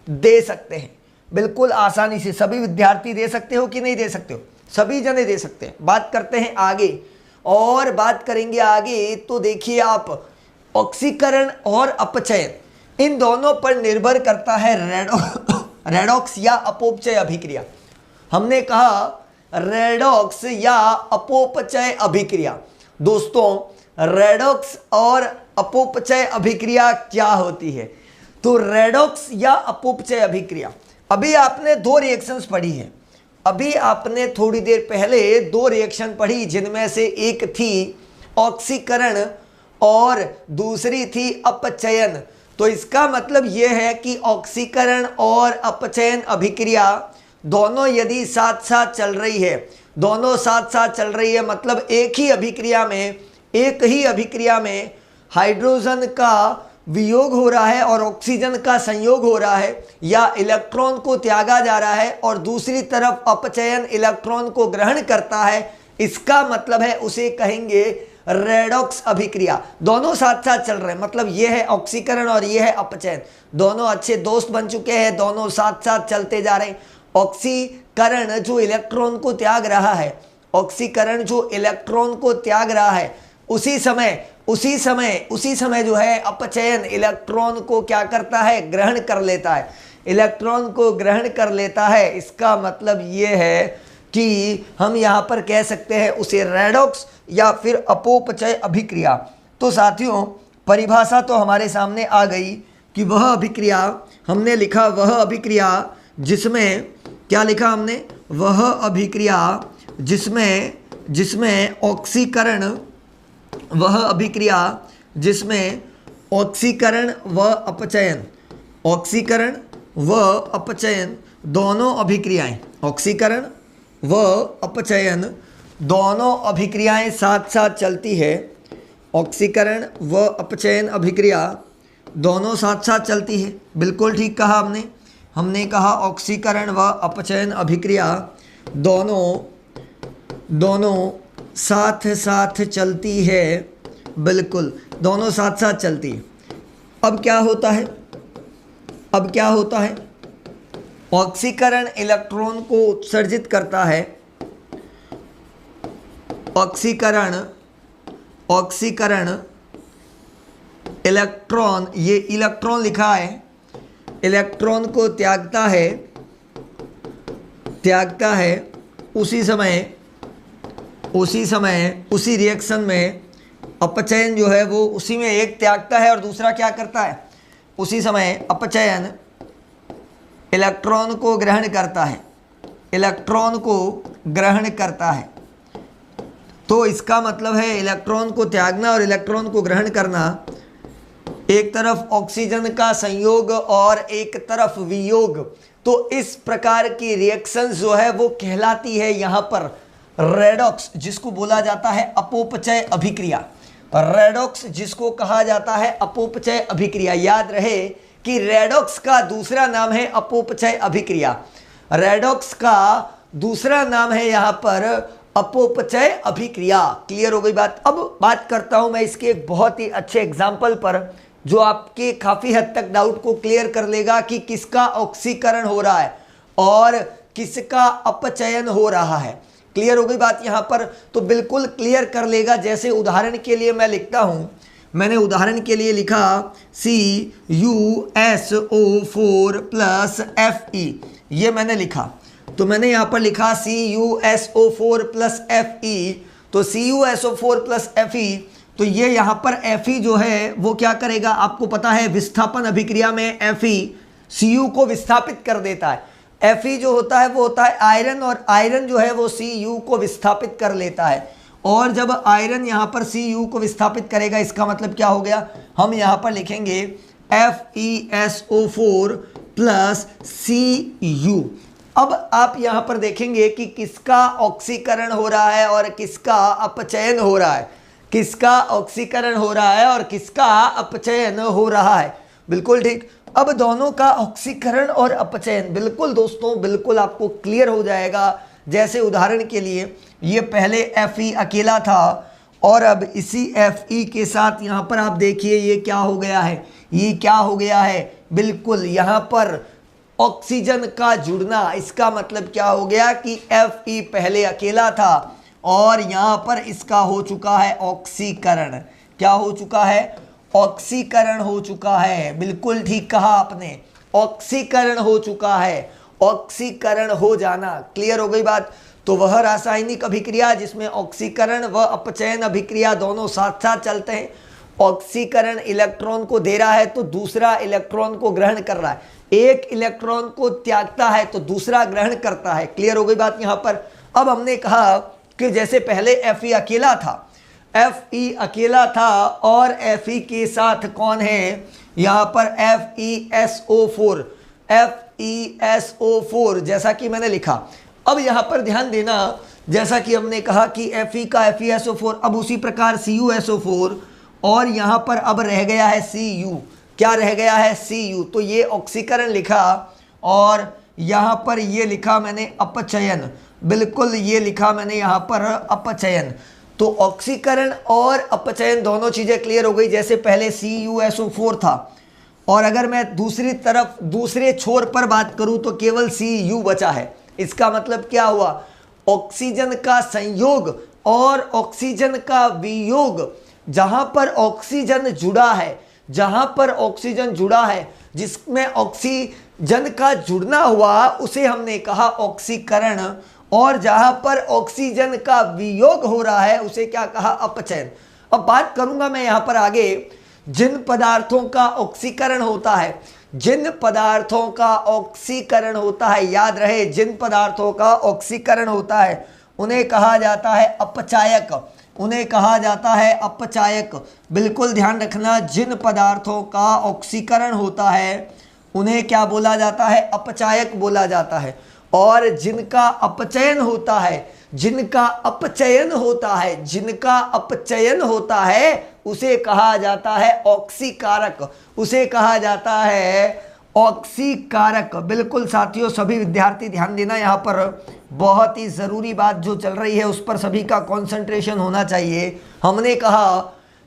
दे सकते हैं, बिल्कुल आसानी से। सभी विद्यार्थी दे सकते हो कि नहीं दे सकते हो? सभी जने दे सकते हैं। बात करते हैं आगे, और बात करेंगे आगे। तो देखिए आप, ऑक्सीकरण और अपचयन इन दोनों पर निर्भर करता है रेडॉक्स या अपोपचय अभिक्रिया। हमने कहा रेडॉक्स या अपोपचय अभिक्रिया। दोस्तों रेडॉक्स और अपोपचय अभिक्रिया क्या होती है? तो रेडॉक्स या अपोपचय अभिक्रिया, अभी आपने 2 रिएक्शंस पढ़ी है, अभी आपने थोड़ी देर पहले 2 रिएक्शन पढ़ी, जिनमें से एक थी ऑक्सीकरण और दूसरी थी अपचयन। तो इसका मतलब यह है कि ऑक्सीकरण और अपचयन अभिक्रिया दोनों यदि साथ साथ चल रही है, दोनों साथ साथ चल रही है, मतलब एक ही अभिक्रिया में, एक ही अभिक्रिया में हाइड्रोजन का वियोग हो रहा है और ऑक्सीजन का संयोग हो रहा है, या इलेक्ट्रॉन को त्यागा जा रहा है और दूसरी तरफ अपचयन इलेक्ट्रॉन को ग्रहण करता है, इसका मतलब है उसे कहेंगे रेडॉक्स अभिक्रिया। दोनों साथ साथ चल रहे हैं, मतलब ये है ऑक्सीकरण और ये है अपचयन। दोनों अच्छे दोस्त बन चुके हैं, दोनों साथ साथ चलते जा रहे हैं। ऑक्सीकरण जो इलेक्ट्रॉन को त्याग रहा है, ऑक्सीकरण जो इलेक्ट्रॉन को त्याग रहा है, उसी समय जो है अपचयन इलेक्ट्रॉन को क्या करता है, ग्रहण कर लेता है, इलेक्ट्रॉन को ग्रहण कर लेता है। इसका मतलब ये है कि हम यहाँ पर कह सकते हैं उसे रेडॉक्स या फिर अपोपचय अभिक्रिया। तो साथियों परिभाषा तो हमारे सामने आ गई कि वह अभिक्रिया, हमने लिखा वह अभिक्रिया जिसमें, क्या लिखा हमने, वह अभिक्रिया जिसमें ऑक्सीकरण, वह अभिक्रिया जिसमें ऑक्सीकरण व अपचयन, ऑक्सीकरण व अपचयन दोनों अभिक्रियाएं, ऑक्सीकरण व अपचयन दोनों अभिक्रियाएं साथ साथ चलती है। ऑक्सीकरण व अपचयन अभिक्रिया दोनों साथ साथ चलती है। बिल्कुल ठीक कहा हमने कहा ऑक्सीकरण व अपचयन अभिक्रिया दोनों साथ साथ चलती है। बिल्कुल दोनों साथ साथ चलती है। अब क्या होता है, ऑक्सीकरण इलेक्ट्रॉन को उत्सर्जित करता है। ऑक्सीकरण इलेक्ट्रॉन, ये इलेक्ट्रॉन लिखा है, इलेक्ट्रॉन को त्यागता है। उसी रिएक्शन में अपचयन जो है वो उसी में एक त्यागता है और दूसरा क्या करता है, उसी समय अपचयन इलेक्ट्रॉन को ग्रहण करता है। तो इसका मतलब है इलेक्ट्रॉन को त्यागना और इलेक्ट्रॉन को ग्रहण करना, एक तरफ ऑक्सीजन का संयोग और एक तरफ वियोग। तो इस प्रकार की रिएक्शंस जो है वो कहलाती है यहाँ पर रेडॉक्स, जिसको बोला जाता है अपोपचय अभिक्रिया। रेडॉक्स जिसको कहा जाता है अपोपचय अभिक्रिया। याद रहे कि रेडॉक्स का दूसरा नाम है अपोपचय अभिक्रिया, रेडॉक्स का दूसरा नाम है यहाँ पर अपोपचय अभिक्रिया। क्लियर हो गई बात। अब बात करता हूं मैं इसके एक बहुत ही अच्छे एग्जाम्पल पर जो आपके काफी हद तक डाउट को क्लियर कर लेगा कि किसका ऑक्सीकरण हो रहा है और किसका अपचयन हो रहा है। क्लियर हो गई बात यहाँ पर, तो बिल्कुल क्लियर कर लेगा। जैसे उदाहरण के लिए मैं लिखता हूं, मैंने उदाहरण के लिए लिखा CuSO4 प्लस Fe, ये मैंने लिखा। तो मैंने यहाँ पर लिखा CuSO4 प्लस Fe, तो CuSO4 प्लस Fe, तो ये यहाँ पर Fe जो है वो क्या करेगा, आपको पता है विस्थापन अभिक्रिया में Fe Cu को विस्थापित कर देता है। Fe जो होता है वो होता है आयरन, और आयरन जो है वो Cu को विस्थापित कर लेता है। और जब आयरन यहाँ पर Cu को विस्थापित करेगा, इसका मतलब क्या हो गया, हम यहाँ पर लिखेंगे FeSO4 प्लस Cu। अब आप यहाँ पर देखेंगे कि किसका ऑक्सीकरण हो रहा है और किसका अपचयन हो रहा है, किसका ऑक्सीकरण हो रहा है और किसका अपचयन हो रहा है। बिल्कुल ठीक। अब दोनों का ऑक्सीकरण और अपचयन बिल्कुल दोस्तों बिल्कुल आपको क्लियर हो जाएगा। जैसे उदाहरण के लिए ये पहले Fe अकेला था और अब इसी Fe के साथ यहाँ पर आप देखिए ये क्या हो गया है, ये क्या हो गया है, बिल्कुल यहाँ पर ऑक्सीजन का जुड़ना। इसका मतलब क्या हो गया कि Fe पहले अकेला था और यहाँ पर इसका हो चुका है ऑक्सीकरण। क्या हो चुका है, ऑक्सीकरण हो चुका है। बिल्कुल ठीक कहा आपने, ऑक्सीकरण हो चुका है। ऑक्सीकरण हो जाना, क्लियर हो गई बात। तो वह रासायनिक अभिक्रिया जिसमें ऑक्सीकरण व अपचयन अभिक्रिया दोनों साथ साथ चलते हैं। ऑक्सीकरण इलेक्ट्रॉन को दे रहा है तो दूसरा इलेक्ट्रॉन को ग्रहण कर रहा है, एक इलेक्ट्रॉन को त्यागता है तो दूसरा ग्रहण करता है। क्लियर हो गई बात यहाँ पर। अब हमने कहा कि जैसे पहले Fe अकेला था, Fe अकेला था और Fe के साथ कौन है, यहाँ पर FeSO4, FeSO4 जैसा कि मैंने लिखा। अब यहाँ पर ध्यान देना, जैसा कि हमने कहा कि Fe का FeSO4, अब उसी प्रकार CuSO4 और यहाँ पर अब रह गया है Cu। क्या रह गया है, Cu। तो ये ऑक्सीकरण लिखा और यहाँ पर ये लिखा मैंने अपचयन। बिल्कुल ये लिखा मैंने यहाँ पर अपचयन। तो ऑक्सीकरण और अपचयन दोनों चीज़ें क्लियर हो गई। जैसे पहले CuSO4 था और अगर मैं दूसरी तरफ दूसरे छोर पर बात करूं तो केवल Cu बचा है। इसका मतलब क्या हुआ, ऑक्सीजन का संयोग और ऑक्सीजन का वियोग, जहां पर ऑक्सीजन जुड़ा है, जहां पर ऑक्सीजन जुड़ा है, जिसमें ऑक्सीजन का जुड़ना हुआ उसे हमने कहा ऑक्सीकरण, और जहां पर ऑक्सीजन का वियोग हो रहा है उसे क्या कहा, अपचयन। अब बात करूंगा मैं यहां पर आगे, जिन पदार्थों का ऑक्सीकरण होता है, जिन पदार्थों का ऑक्सीकरण होता है, याद रहे जिन पदार्थों का ऑक्सीकरण होता है उन्हें कहा जाता है अपचायक, उन्हें कहा जाता है अपचायक। बिल्कुल ध्यान रखना, जिन पदार्थों का ऑक्सीकरण होता है उन्हें क्या बोला जाता है, अपचायक बोला जाता है। और जिनका अपचयन होता है, जिनका अपचयन होता है, जिनका अपचयन होता है उसे कहा जाता है ऑक्सीकारक, उसे कहा जाता है ऑक्सीकारक। बिल्कुल साथियों, सभी विद्यार्थी ध्यान देना, यहाँ पर बहुत ही ज़रूरी बात जो चल रही है उस पर सभी का कंसंट्रेशन होना चाहिए। हमने कहा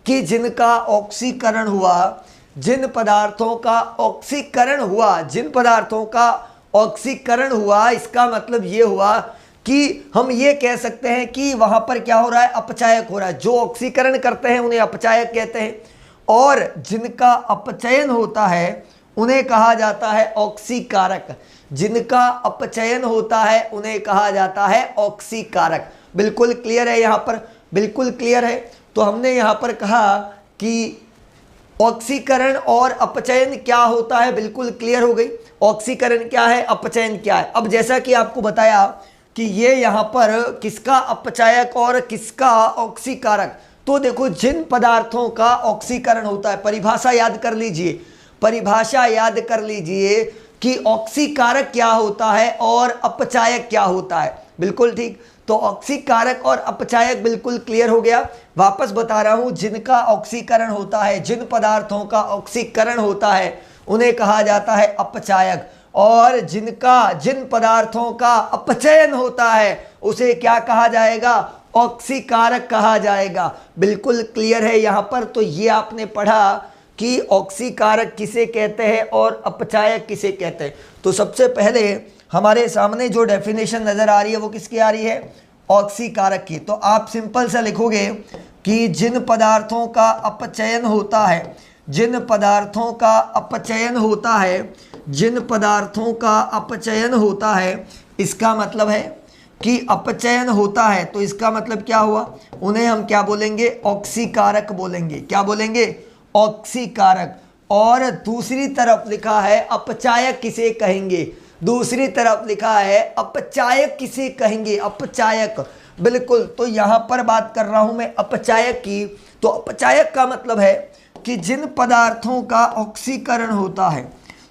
कि जिनका ऑक्सीकरण हुआ, जिन पदार्थों का ऑक्सीकरण हुआ, जिन पदार्थों का ऑक्सीकरण हुआ, इसका मतलब ये हुआ कि हम ये कह सकते हैं कि वहाँ पर क्या हो रहा है, अपचायक हो रहा है। जो ऑक्सीकरण करते हैं उन्हें अपचायक कहते हैं, और जिनका अपचयन होता है उन्हें कहा जाता है ऑक्सीकारक, जिनका अपचयन होता है उन्हें कहा जाता है ऑक्सीकारक। बिल्कुल क्लियर है यहाँ पर, बिल्कुल क्लियर है। तो हमने यहाँ पर कहा कि ऑक्सीकरण और अपचयन क्या होता है, बिल्कुल क्लियर हो गई। ऑक्सीकरण क्या है, अपचयन क्या है। अब जैसा कि आपको बताया कि ये यहाँ पर किसका अपचायक और किसका ऑक्सीकारक, तो देखो जिन पदार्थों का ऑक्सीकरण होता है, परिभाषा याद कर लीजिए, परिभाषा याद कर लीजिए कि ऑक्सीकारक क्या होता है और अपचायक क्या होता है। बिल्कुल ठीक, तो ऑक्सीकारक और अपचायक बिल्कुल क्लियर हो गया। वापस बता रहा हूं, जिनका ऑक्सीकरण होता है, जिन पदार्थों का ऑक्सीकरण होता है उन्हें कहा जाता है अपचायक, और जिन पदार्थों का अपचयन होता है उसे क्या कहा जाएगा, ऑक्सीकारक कहा जाएगा। बिल्कुल क्लियर है यहाँ पर। तो ये आपने पढ़ा कि ऑक्सीकारक किसे कहते हैं और अपचायक किसे कहते हैं। तो सबसे पहले हमारे सामने जो डेफिनेशन नज़र आ रही है वो किसकी आ रही है, ऑक्सीकारक की। तो आप सिंपल सा लिखोगे कि जिन पदार्थों का अपचयन होता है, जिन पदार्थों का अपचयन होता है, जिन पदार्थों का अपचयन होता है, इसका मतलब है कि अपचयन होता है, तो इसका मतलब क्या हुआ, उन्हें हम क्या बोलेंगे, ऑक्सीकारक बोलेंगे। क्या बोलेंगे, ऑक्सीकारक। और दूसरी तरफ लिखा है अपचायक किसे कहेंगे, दूसरी तरफ लिखा है अपचायक किसे कहेंगे, अपचायक। बिल्कुल, तो यहाँ पर बात कर रहा हूँ मैं अपचायक की। तो अपचायक का मतलब है कि जिन पदार्थों का ऑक्सीकरण होता है,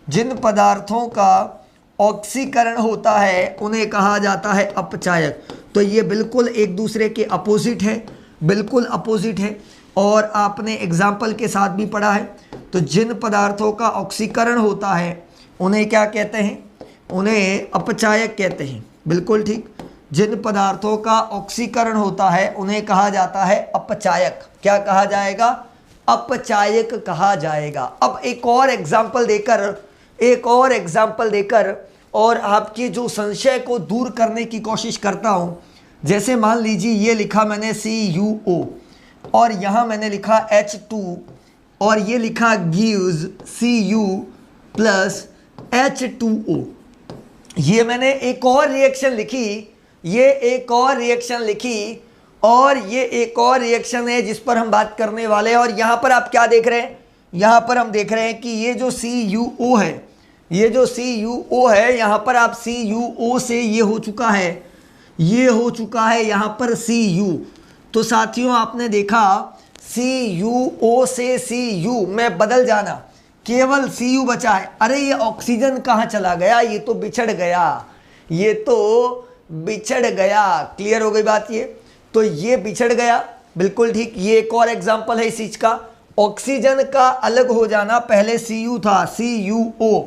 जिन पदार्थों का ऑक्सीकरण होता है उन्हें कहा जाता है अपचायक। तो ये बिल्कुल एक दूसरे के अपोजिट है, बिल्कुल अपोजिट है, और आपने एग्जाम्पल के साथ भी पढ़ा है। तो जिन पदार्थों का ऑक्सीकरण होता है उन्हें क्या कहते हैं, उन्हें अपचायक कहते हैं। बिल्कुल ठीक, जिन पदार्थों का ऑक्सीकरण होता है उन्हें कहा जाता है अपचायक। क्या कहा जाएगा, अपचायक कहा जाएगा। अब एक और एग्जाम्पल देकर और आपकी जो संशय को दूर करने की कोशिश करता हूँ। जैसे मान लीजिए ये लिखा मैंने CuO और यहाँ मैंने लिखा H2 और ये लिखा gives Cu प्लस H2O। ये मैंने एक और रिएक्शन लिखी, ये एक और रिएक्शन लिखी, और ये एक और रिएक्शन है जिस पर हम बात करने वाले हैं। और यहाँ पर आप क्या देख रहे हैं, यहाँ पर हम देख रहे हैं कि ये जो CuO है, ये जो CuO है, यहाँ पर आप CuO से ये हो चुका है, ये हो चुका है यहाँ पर Cu। तो साथियों आपने देखा CuO से Cu में बदल जाना, केवल Cu बचा है। अरे ये ऑक्सीजन कहाँ चला गया, ये तो बिछड़ गया, ये तो बिछड़ गया। क्लियर हो गई बात ये, तो ये बिछड़ गया। बिल्कुल ठीक, ये एक और एग्जांपल है इस चीज का। ऑक्सीजन का अलग हो जाना, पहले Cu था CuO,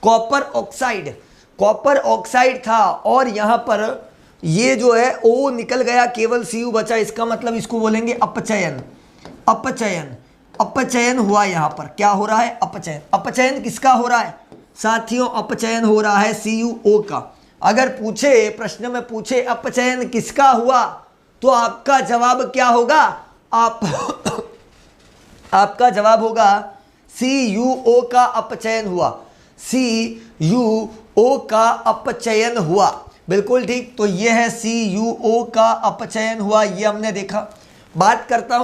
copper oxide, copper oxide था, और यहाँ पर ये जो है O निकल गया, केवल Cu बचा। इसका मतलब इसको बोलेंगे अपचयन। अपचयन, अपचयन हुआ। यहाँ पर क्या हो रहा है, अपचयन। अपचयन किसका हो रहा है साथियों, अपचयन हो रहा है CuO का। अगर पूछे, प्रश्न में पूछे अपचयन किसका हुआ, तो आपका जवाब क्या होगा? आपका जवाब होगा CuO का अपचयन हुआ, CuO का अपचयन हुआ। बिल्कुल ठीक, तो ये है CuO का अपचयन हुआ, ये हमने देखा। बात करता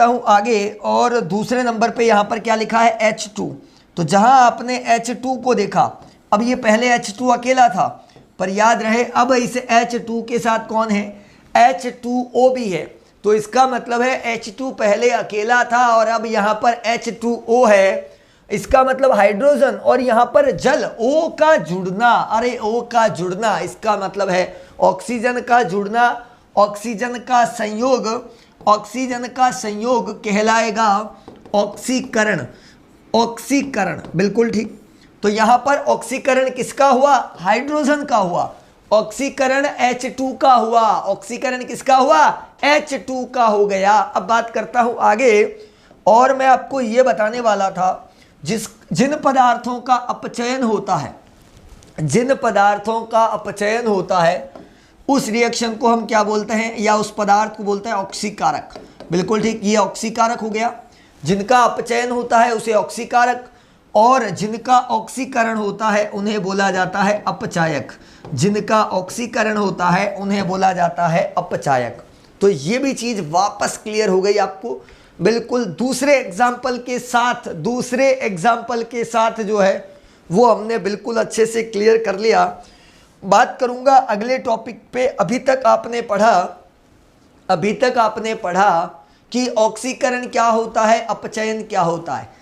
हूं आगे और दूसरे नंबर पे यहां पर क्या लिखा है? H2। तो जहां आपने H2 को देखा, अब ये पहले H2 अकेला था, पर याद रहे अब इस H2 के साथ कौन है? H2O भी है। तो इसका मतलब है H2 पहले अकेला था और अब यहां पर H2O है। इसका मतलब हाइड्रोजन और यहां पर जल, O का जुड़ना। अरे O का जुड़ना, इसका मतलब है ऑक्सीजन का जुड़ना, ऑक्सीजन का संयोग कहलाएगा ऑक्सीकरण। ऑक्सीकरण, बिल्कुल ठीक। तो यहां पर ऑक्सीकरण किसका हुआ? हाइड्रोजन का हुआ। ऑक्सीकरण H2 का हुआ। ऑक्सीकरण किसका हुआ? H2 का हो गया। अब बात करता हूं आगे, और मैं आपको यह बताने वाला था जिन पदार्थों का अपचयन होता है, उस रिएक्शन को हम क्या बोलते हैं, या उस पदार्थ को बोलते हैं ऑक्सीकारक। बिल्कुल ठीक, ये ऑक्सीकारक हो गया। जिनका अपचयन होता है उसे ऑक्सीकारक, और जिनका ऑक्सीकरण होता है उन्हें बोला जाता है अपचायक। जिनका ऑक्सीकरण होता है उन्हें बोला जाता है अपचायक। तो ये भी चीज वापस क्लियर हो गई आपको, बिल्कुल दूसरे एग्जाम्पल के साथ जो है वो हमने बिल्कुल अच्छे से क्लियर कर लिया। बात करूंगा अगले टॉपिक पे। अभी तक आपने पढ़ा कि ऑक्सीकरण क्या होता है, अपचयन क्या होता है।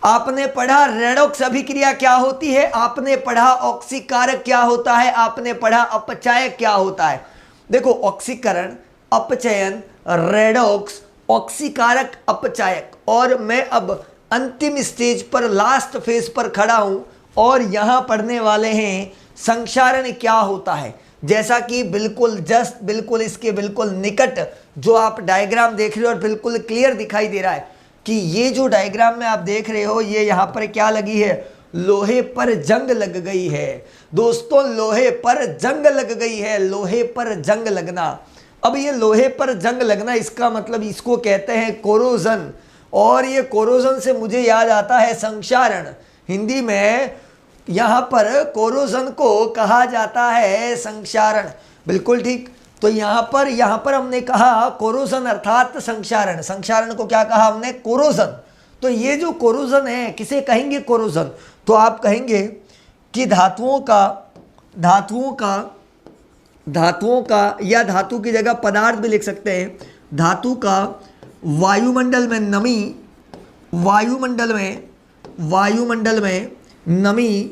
आपने पढ़ा रेडॉक्स अभिक्रिया क्या होती है, आपने पढ़ा ऑक्सीकारक क्या होता है, आपने पढ़ा अपचायक क्या होता है। देखो, ऑक्सीकरण, अपचयन, रेडॉक्स, ऑक्सीकारक, अपचायक, और मैं अब अंतिम स्टेज पर, लास्ट फेज पर खड़ा हूं और यहां पढ़ने वाले हैं संक्षारण क्या होता है। जैसा कि बिल्कुल इसके बिल्कुल निकट जो आप डायग्राम देख रहे हो और बिल्कुल क्लियर दिखाई दे रहा है कि ये जो डायग्राम में आप देख रहे हो, ये यहाँ पर क्या लगी है? लोहे पर जंग लग गई है दोस्तों, लोहे पर जंग लग गई है, लोहे पर जंग लगना। अब ये लोहे पर जंग लगना, इसका मतलब इसको कहते हैं कोरोजन, और ये कोरोजन से मुझे याद आता है संक्षारण। हिंदी में यहाँ पर कोरोजन को कहा जाता है संक्षारण। बिल्कुल ठीक। तो यहाँ पर हमने कहा कोरोजन अर्थात संक्षारण। संक्षारण को क्या कहा हमने? कोरोजन। तो ये जो कोरोजन है, किसे कहेंगे कोरोजन? तो आप कहेंगे कि धातुओं का या धातु की जगह पदार्थ भी लिख सकते हैं। धातु का वायुमंडल में नमी, वायुमंडल में नमी,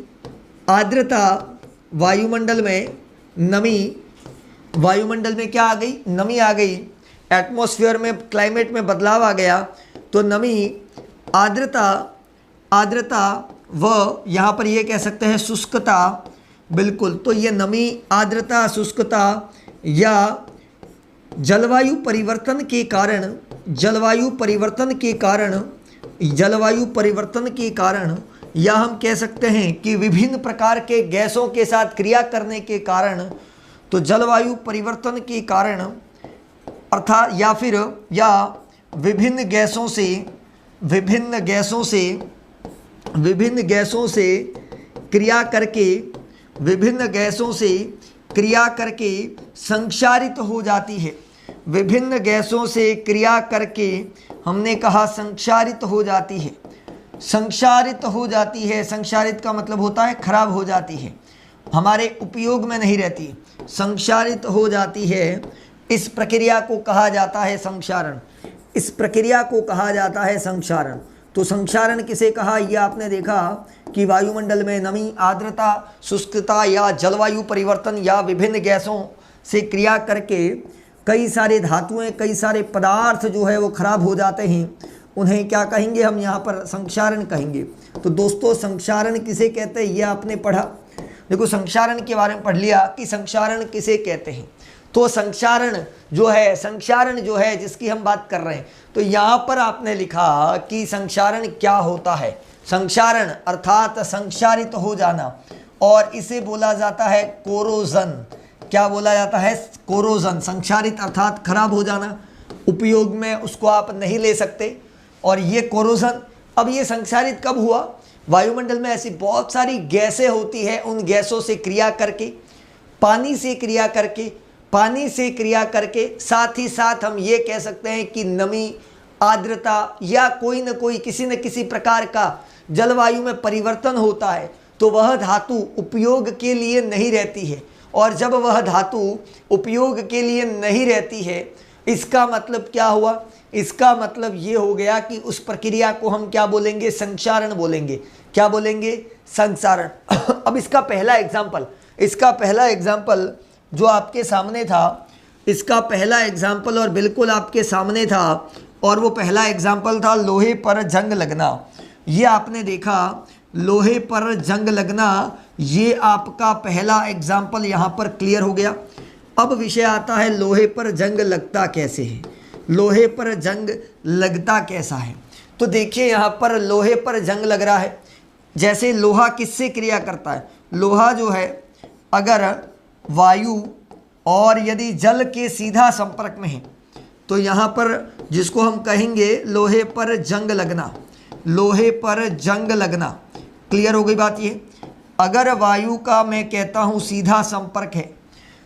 आर्द्रता, वायुमंडल में क्या आ गई? नमी आ गई। एटमॉस्फेयर में, क्लाइमेट में बदलाव आ गया, तो नमी, आर्द्रता व यहाँ पर ये कह सकते हैं शुष्कता। बिल्कुल, तो ये नमी, आर्द्रता, शुष्कता या जलवायु परिवर्तन के कारण या हम कह सकते हैं कि विभिन्न प्रकार के गैसों के साथ क्रिया करने के कारण, तो जलवायु परिवर्तन के कारण अर्थात या विभिन्न गैसों से क्रिया करके संक्षारित हो जाती है। विभिन्न गैसों से क्रिया करके हमने कहा संक्षारित हो जाती है। संक्षारित का मतलब होता है खराब हो जाती है, हमारे उपयोग में नहीं रहती, संक्षारित हो जाती है। इस प्रक्रिया को कहा जाता है संक्षारण। तो संक्षारण किसे कहा, यह आपने देखा कि वायुमंडल में नमी, आर्द्रता, शुष्कता या जलवायु परिवर्तन या विभिन्न गैसों से क्रिया करके कई सारे धातुएं, कई सारे पदार्थ जो है वो खराब हो जाते हैं। उन्हें क्या कहेंगे हम? यहाँ पर संक्षारण कहेंगे। तो दोस्तों, संक्षारण किसे कहते हैं, ये आपने पढ़ा। देखो, संक्षारण के बारे में पढ़ लिया कि संक्षारण किसे कहते हैं। तो संक्षारण जो है जिसकी हम बात कर रहे हैं, तो यहाँ पर आपने लिखा कि संक्षारण क्या होता है। संक्षारण अर्थात संक्षारित हो जाना, और इसे बोला जाता है कोरोजन। क्या बोला जाता है, कोरोजन, संक्षारित अर्थात खराब हो जाना, उपयोग में उसको आप नहीं ले सकते। और ये कोरोजन, अब ये संक्षारित कब हुआ, वायुमंडल में ऐसी बहुत सारी गैसें होती है, उन गैसों से क्रिया करके, पानी से क्रिया करके, पानी से क्रिया करके, साथ ही साथ हम ये कह सकते हैं कि नमी, आर्द्रता या कोई न कोई किसी न किसी प्रकार का जलवायु में परिवर्तन होता है, तो वह धातु उपयोग के लिए नहीं रहती है। और जब वह धातु उपयोग के लिए नहीं रहती है, इसका मतलब क्या हुआ, इसका मतलब ये हो गया कि उस प्रक्रिया को हम क्या बोलेंगे, संक्षारण बोलेंगे। क्या बोलेंगे, संक्षारण। अब इसका पहला एग्जाम्पल जो आपके सामने था, इसका पहला एग्जाम्पल और बिल्कुल आपके सामने था, और वो पहला एग्जाम्पल था लोहे पर जंग लगना। ये आपने देखा, लोहे पर जंग लगना, ये आपका पहला एग्जाम्पल यहाँ पर क्लियर हो गया। अब विषय आता है लोहे पर जंग लगता कैसे है, लोहे पर जंग लगता कैसा है। तो देखिए यहाँ पर लोहे पर जंग लग रहा है। जैसे लोहा किससे क्रिया करता है, लोहा जो है अगर वायु और यदि जल के सीधा संपर्क में है, तो यहाँ पर जिसको हम कहेंगे लोहे पर जंग लगना, लोहे पर जंग लगना। क्लियर हो गई बात ये। अगर वायु का मैं कहता हूँ सीधा संपर्क है,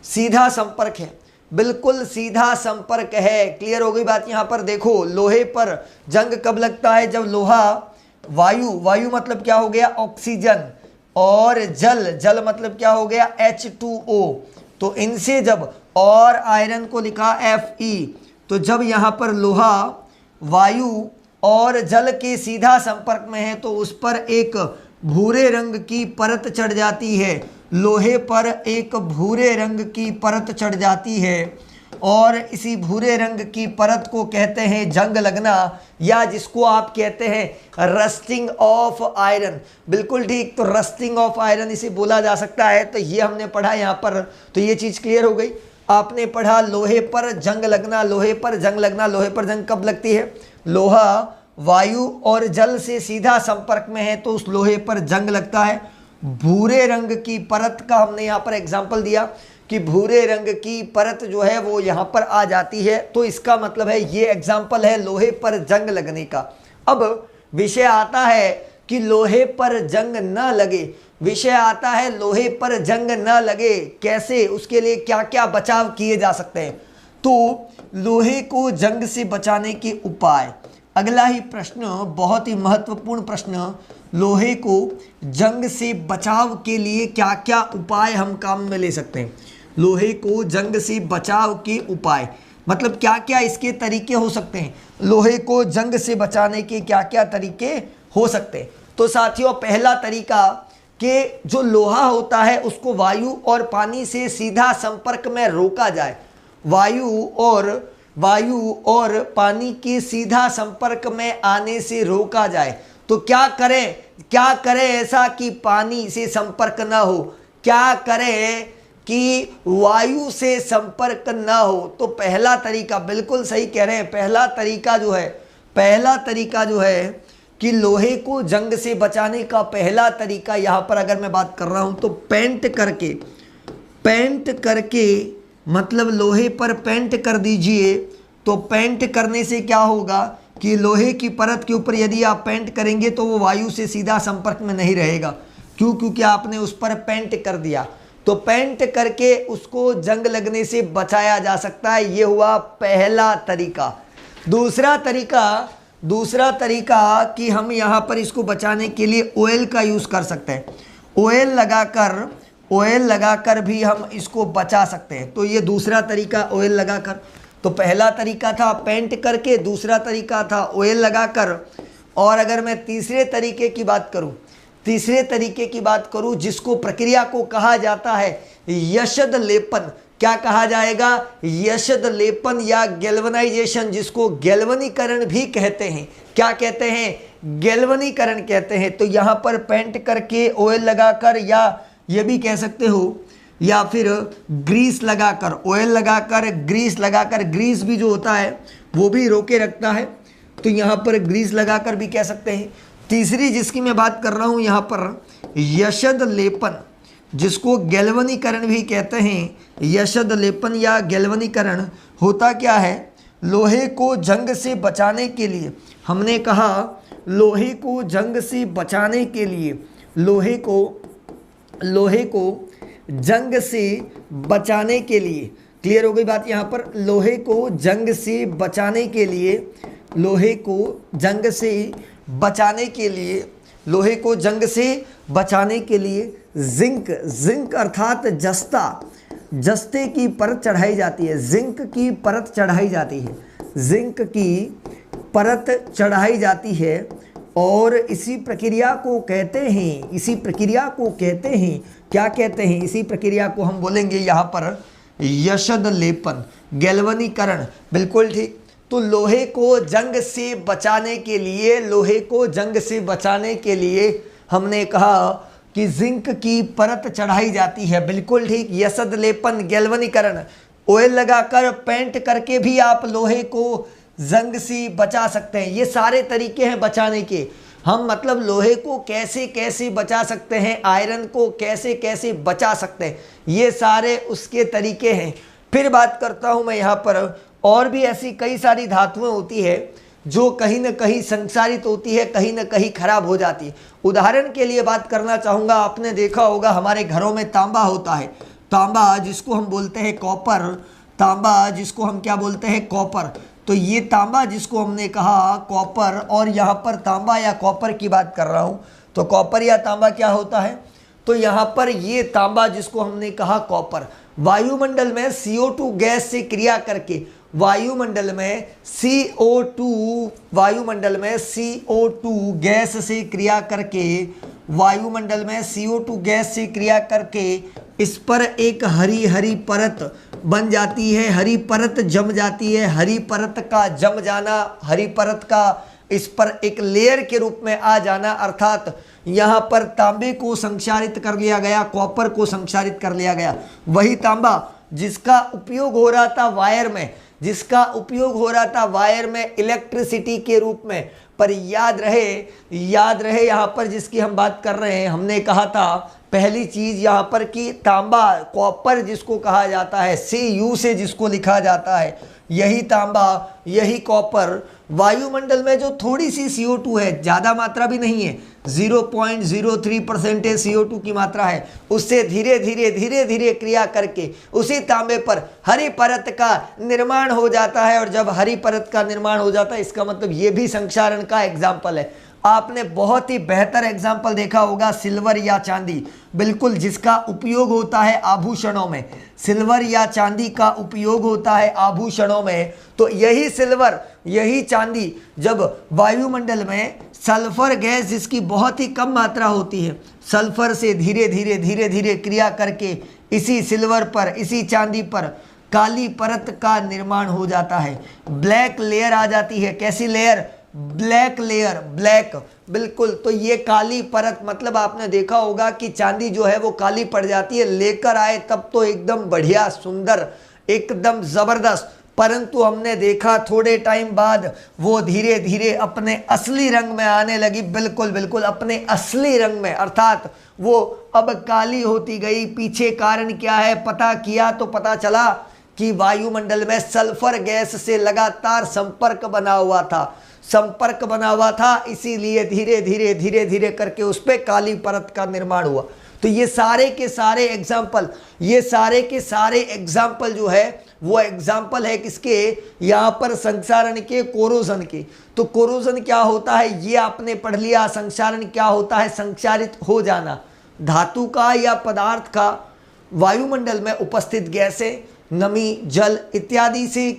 सीधा संपर्क है, बिल्कुल सीधा संपर्क है। क्लियर हो गई बात। यहाँ पर देखो, लोहे पर जंग कब लगता है, जब लोहा वायु मतलब क्या हो गया, ऑक्सीजन, और जल मतलब क्या हो गया, H2O, तो इनसे जब, और आयरन को लिखा Fe, तो जब यहाँ पर लोहा वायु और जल के सीधा संपर्क में है, तो उस पर एक भूरे रंग की परत चढ़ जाती है, लोहे पर एक भूरे रंग की परत चढ़ जाती है, और इसी भूरे रंग की परत को कहते हैं जंग लगना, या जिसको आप कहते हैं रस्टिंग ऑफ आयरन। बिल्कुल ठीक, तो रस्टिंग ऑफ आयरन इसे बोला जा सकता है। तो ये हमने पढ़ा यहाँ पर, तो ये चीज़ क्लियर हो गई। आपने पढ़ा लोहे पर जंग लगना, लोहे पर जंग लगना, लोहे पर जंग कब लगती है, लोहा वायु और जल से सीधा संपर्क में है, तो उस लोहे पर जंग लगता है। भूरे रंग की परत का हमने यहाँ पर एग्जाम्पल दिया कि भूरे रंग की परत जो है वो यहाँ पर आ जाती है, तो इसका मतलब है ये एग्जाम्पल है लोहे पर जंग लगने का। अब विषय आता है कि लोहे पर जंग न लगे, विषय आता है लोहे पर जंग न लगे कैसे, उसके लिए क्या क्या बचाव किए जा सकते हैं। तो लोहे को जंग से बचाने के उपाय, अगला ही प्रश्न बहुत ही महत्वपूर्ण प्रश्न, लोहे को जंग से बचाव के लिए क्या क्या उपाय हम काम में ले सकते हैं। लोहे को जंग से बचाव के उपाय मतलब क्या क्या इसके तरीके हो सकते हैं, लोहे को जंग से बचाने के क्या क्या तरीके हो सकते हैं। तो साथियों, पहला तरीका कि जो लोहा होता है उसको वायु और पानी से सीधा संपर्क में रोका जाए, वायु और पानी के सीधा संपर्क में आने से रोका जाए। तो क्या करें ऐसा कि पानी से संपर्क ना हो, क्या करें कि वायु से संपर्क ना हो। तो पहला तरीका, बिल्कुल सही कह रहे हैं, पहला तरीका जो है कि लोहे को जंग से बचाने का पहला तरीका, यहाँ पर अगर मैं बात कर रहा हूँ तो पेंट करके मतलब लोहे पर पेंट कर दीजिए। तो पेंट करने से क्या होगा कि लोहे की परत के ऊपर यदि आप पेंट करेंगे तो वो वायु से सीधा संपर्क में नहीं रहेगा। क्यों? क्योंकि आपने उस पर पेंट कर दिया। तो पेंट करके उसको जंग लगने से बचाया जा सकता है। ये हुआ पहला तरीका। दूसरा तरीका कि हम यहाँ पर इसको बचाने के लिए ऑयल का यूज़ कर सकते हैं। ऑयल लगाकर भी हम इसको बचा सकते हैं। तो ये दूसरा तरीका, ऑयल लगाकर। तो पहला तरीका था पेंट करके, दूसरा तरीका था ऑयल लगाकर। और अगर मैं तीसरे तरीके की बात करूं जिसको प्रक्रिया को कहा जाता है यशद लेपन। क्या कहा जाएगा? यशद लेपन या गैल्वनाइजेशन, जिसको गैल्वनीकरण भी कहते हैं। क्या कहते हैं? गैल्वनीकरण कहते हैं। तो यहाँ पर पेंट करके, ऑयल लगाकर, या ये भी कह सकते हो, या फिर ग्रीस लगाकर, ऑयल लगाकर, ग्रीस लगाकर, ग्रीस भी जो होता है वो भी रोके रखता है। तो यहाँ पर ग्रीस लगाकर भी कह सकते हैं। तीसरी जिसकी मैं बात कर रहा हूँ यहाँ पर यशद लेपन। जिसको गैल्वनीकरण भी कहते हैं, यशद लेपन या गैल्वनीकरण होता क्या है? लोहे को जंग से बचाने के लिए, हमने कहा लोहे को जंग से बचाने के लिए, लोहे को जंग से बचाने के लिए, क्लियर हो गई बात यहाँ पर? लोहे को जंग से बचाने के लिए, लोहे को जंग से बचाने के लिए, लोहे को जंग से बचाने के लिए जिंक अर्थात जस्ते की परत चढ़ाई जाती है, जिंक की परत चढ़ाई जाती है, जिंक की परत चढ़ाई जाती है। और इसी प्रक्रिया को कहते हैं, क्या कहते हैं? इसी प्रक्रिया को हम बोलेंगे यहाँ पर यशद लेपन, गैल्वनीकरण। बिल्कुल ठीक। तो लोहे को जंग से बचाने के लिए, लोहे को जंग से बचाने के लिए हमने कहा कि जिंक की परत चढ़ाई जाती है। बिल्कुल ठीक, यशद लेपन, गैल्वनीकरण। ऑयल लगाकर पेंट करके भी आप लोहे को जंग से बचा सकते हैं। ये सारे तरीके हैं बचाने के। हम मतलब लोहे को कैसे कैसे बचा सकते हैं, आयरन को कैसे कैसे बचा सकते हैं, ये सारे उसके तरीके हैं। फिर बात करता हूँ मैं यहाँ पर, और भी ऐसी कई सारी धातुएं होती है जो कहीं ना कहीं संक्षारित होती है, कहीं ना कहीं खराब हो जाती है। उदाहरण के लिए बात करना चाहूँगा, आपने देखा होगा हमारे घरों में तांबा होता है, तांबा जिसको हम बोलते हैं कॉपर, तांबा जिसको हम क्या बोलते हैं? कॉपर। तो ये तांबा जिसको हमने कहा कॉपर, और यहाँ पर तांबा या कॉपर की बात कर रहा हूँ, तो कॉपर या तांबा क्या होता है? तो यहाँ पर ये तांबा जिसको हमने कहा कॉपर, वायुमंडल में CO2 गैस से क्रिया करके, वायुमंडल में CO2 गैस से क्रिया करके, वायुमंडल में CO2 गैस से क्रिया करके इस पर एक हरी हरी परत बन जाती है, हरी परत जम जाती है। हरी परत का जम जाना, हरी परत का इस पर एक लेयर के रूप में आ जाना, अर्थात यहाँ पर तांबे को संक्षारित कर लिया गया, कॉपर को संक्षारित कर लिया गया। वही तांबा जिसका उपयोग हो रहा था वायर में, जिसका उपयोग हो रहा था वायर में इलेक्ट्रिसिटी के रूप में। पर याद रहे यहाँ पर जिसकी हम बात कर रहे हैं, हमने कहा था पहली चीज यहाँ पर कि तांबा, कॉपर जिसको कहा जाता है, Cu से जिसको लिखा जाता है, यही तांबा, यही कॉपर वायुमंडल में जो थोड़ी सी CO2 है, ज़्यादा मात्रा भी नहीं है, 0.03% CO2 की मात्रा है, उससे धीरे धीरे क्रिया करके उसी तांबे पर हरी परत का निर्माण हो जाता है। और जब हरी परत का निर्माण हो जाता है, इसका मतलब ये भी संक्षारण का एग्जाम्पल है। आपने बहुत ही बेहतर एग्जाम्पल देखा होगा सिल्वर या चांदी, बिल्कुल, जिसका उपयोग होता है आभूषणों में, सिल्वर या चांदी का उपयोग होता है आभूषणों में। तो यही सिल्वर, यही चांदी जब वायुमंडल में सल्फर गैस जिसकी बहुत ही कम मात्रा होती है, सल्फर से धीरे धीरे क्रिया करके इसी सिल्वर पर, इसी चांदी पर काली परत का निर्माण हो जाता है, ब्लैक लेयर आ जाती है। कैसी लेयर? ब्लैक लेयर, ब्लैक, बिल्कुल। तो ये काली परत, मतलब आपने देखा होगा कि चांदी जो है वो काली पड़ जाती है, लेकर आए तब तो एकदम बढ़िया, सुंदर, एकदम जबरदस्त, परंतु हमने देखा थोड़े टाइम बाद वो धीरे धीरे अपने असली रंग में आने लगी। बिल्कुल अपने असली रंग में, अर्थात वो अब काली होती गई। पीछे कारण क्या है पता किया तो पता चला कि वायुमंडल में सल्फर गैस से लगातार संपर्क बना हुआ था, इसीलिए धीरे धीरे करके उस पर काली परत का निर्माण हुआ। तो ये सारे के सारे एग्जाम्पल जो है वो एग्जाम्पल है किसके? यहाँ पर संक्षारण के, कोरोजन के। तो कोरोजन क्या होता है ये आपने पढ़ लिया। संक्षारण क्या होता है? संक्षारित हो जाना, धातु का या पदार्थ का वायुमंडल में उपस्थित गैसें, नमी, जल इत्यादि से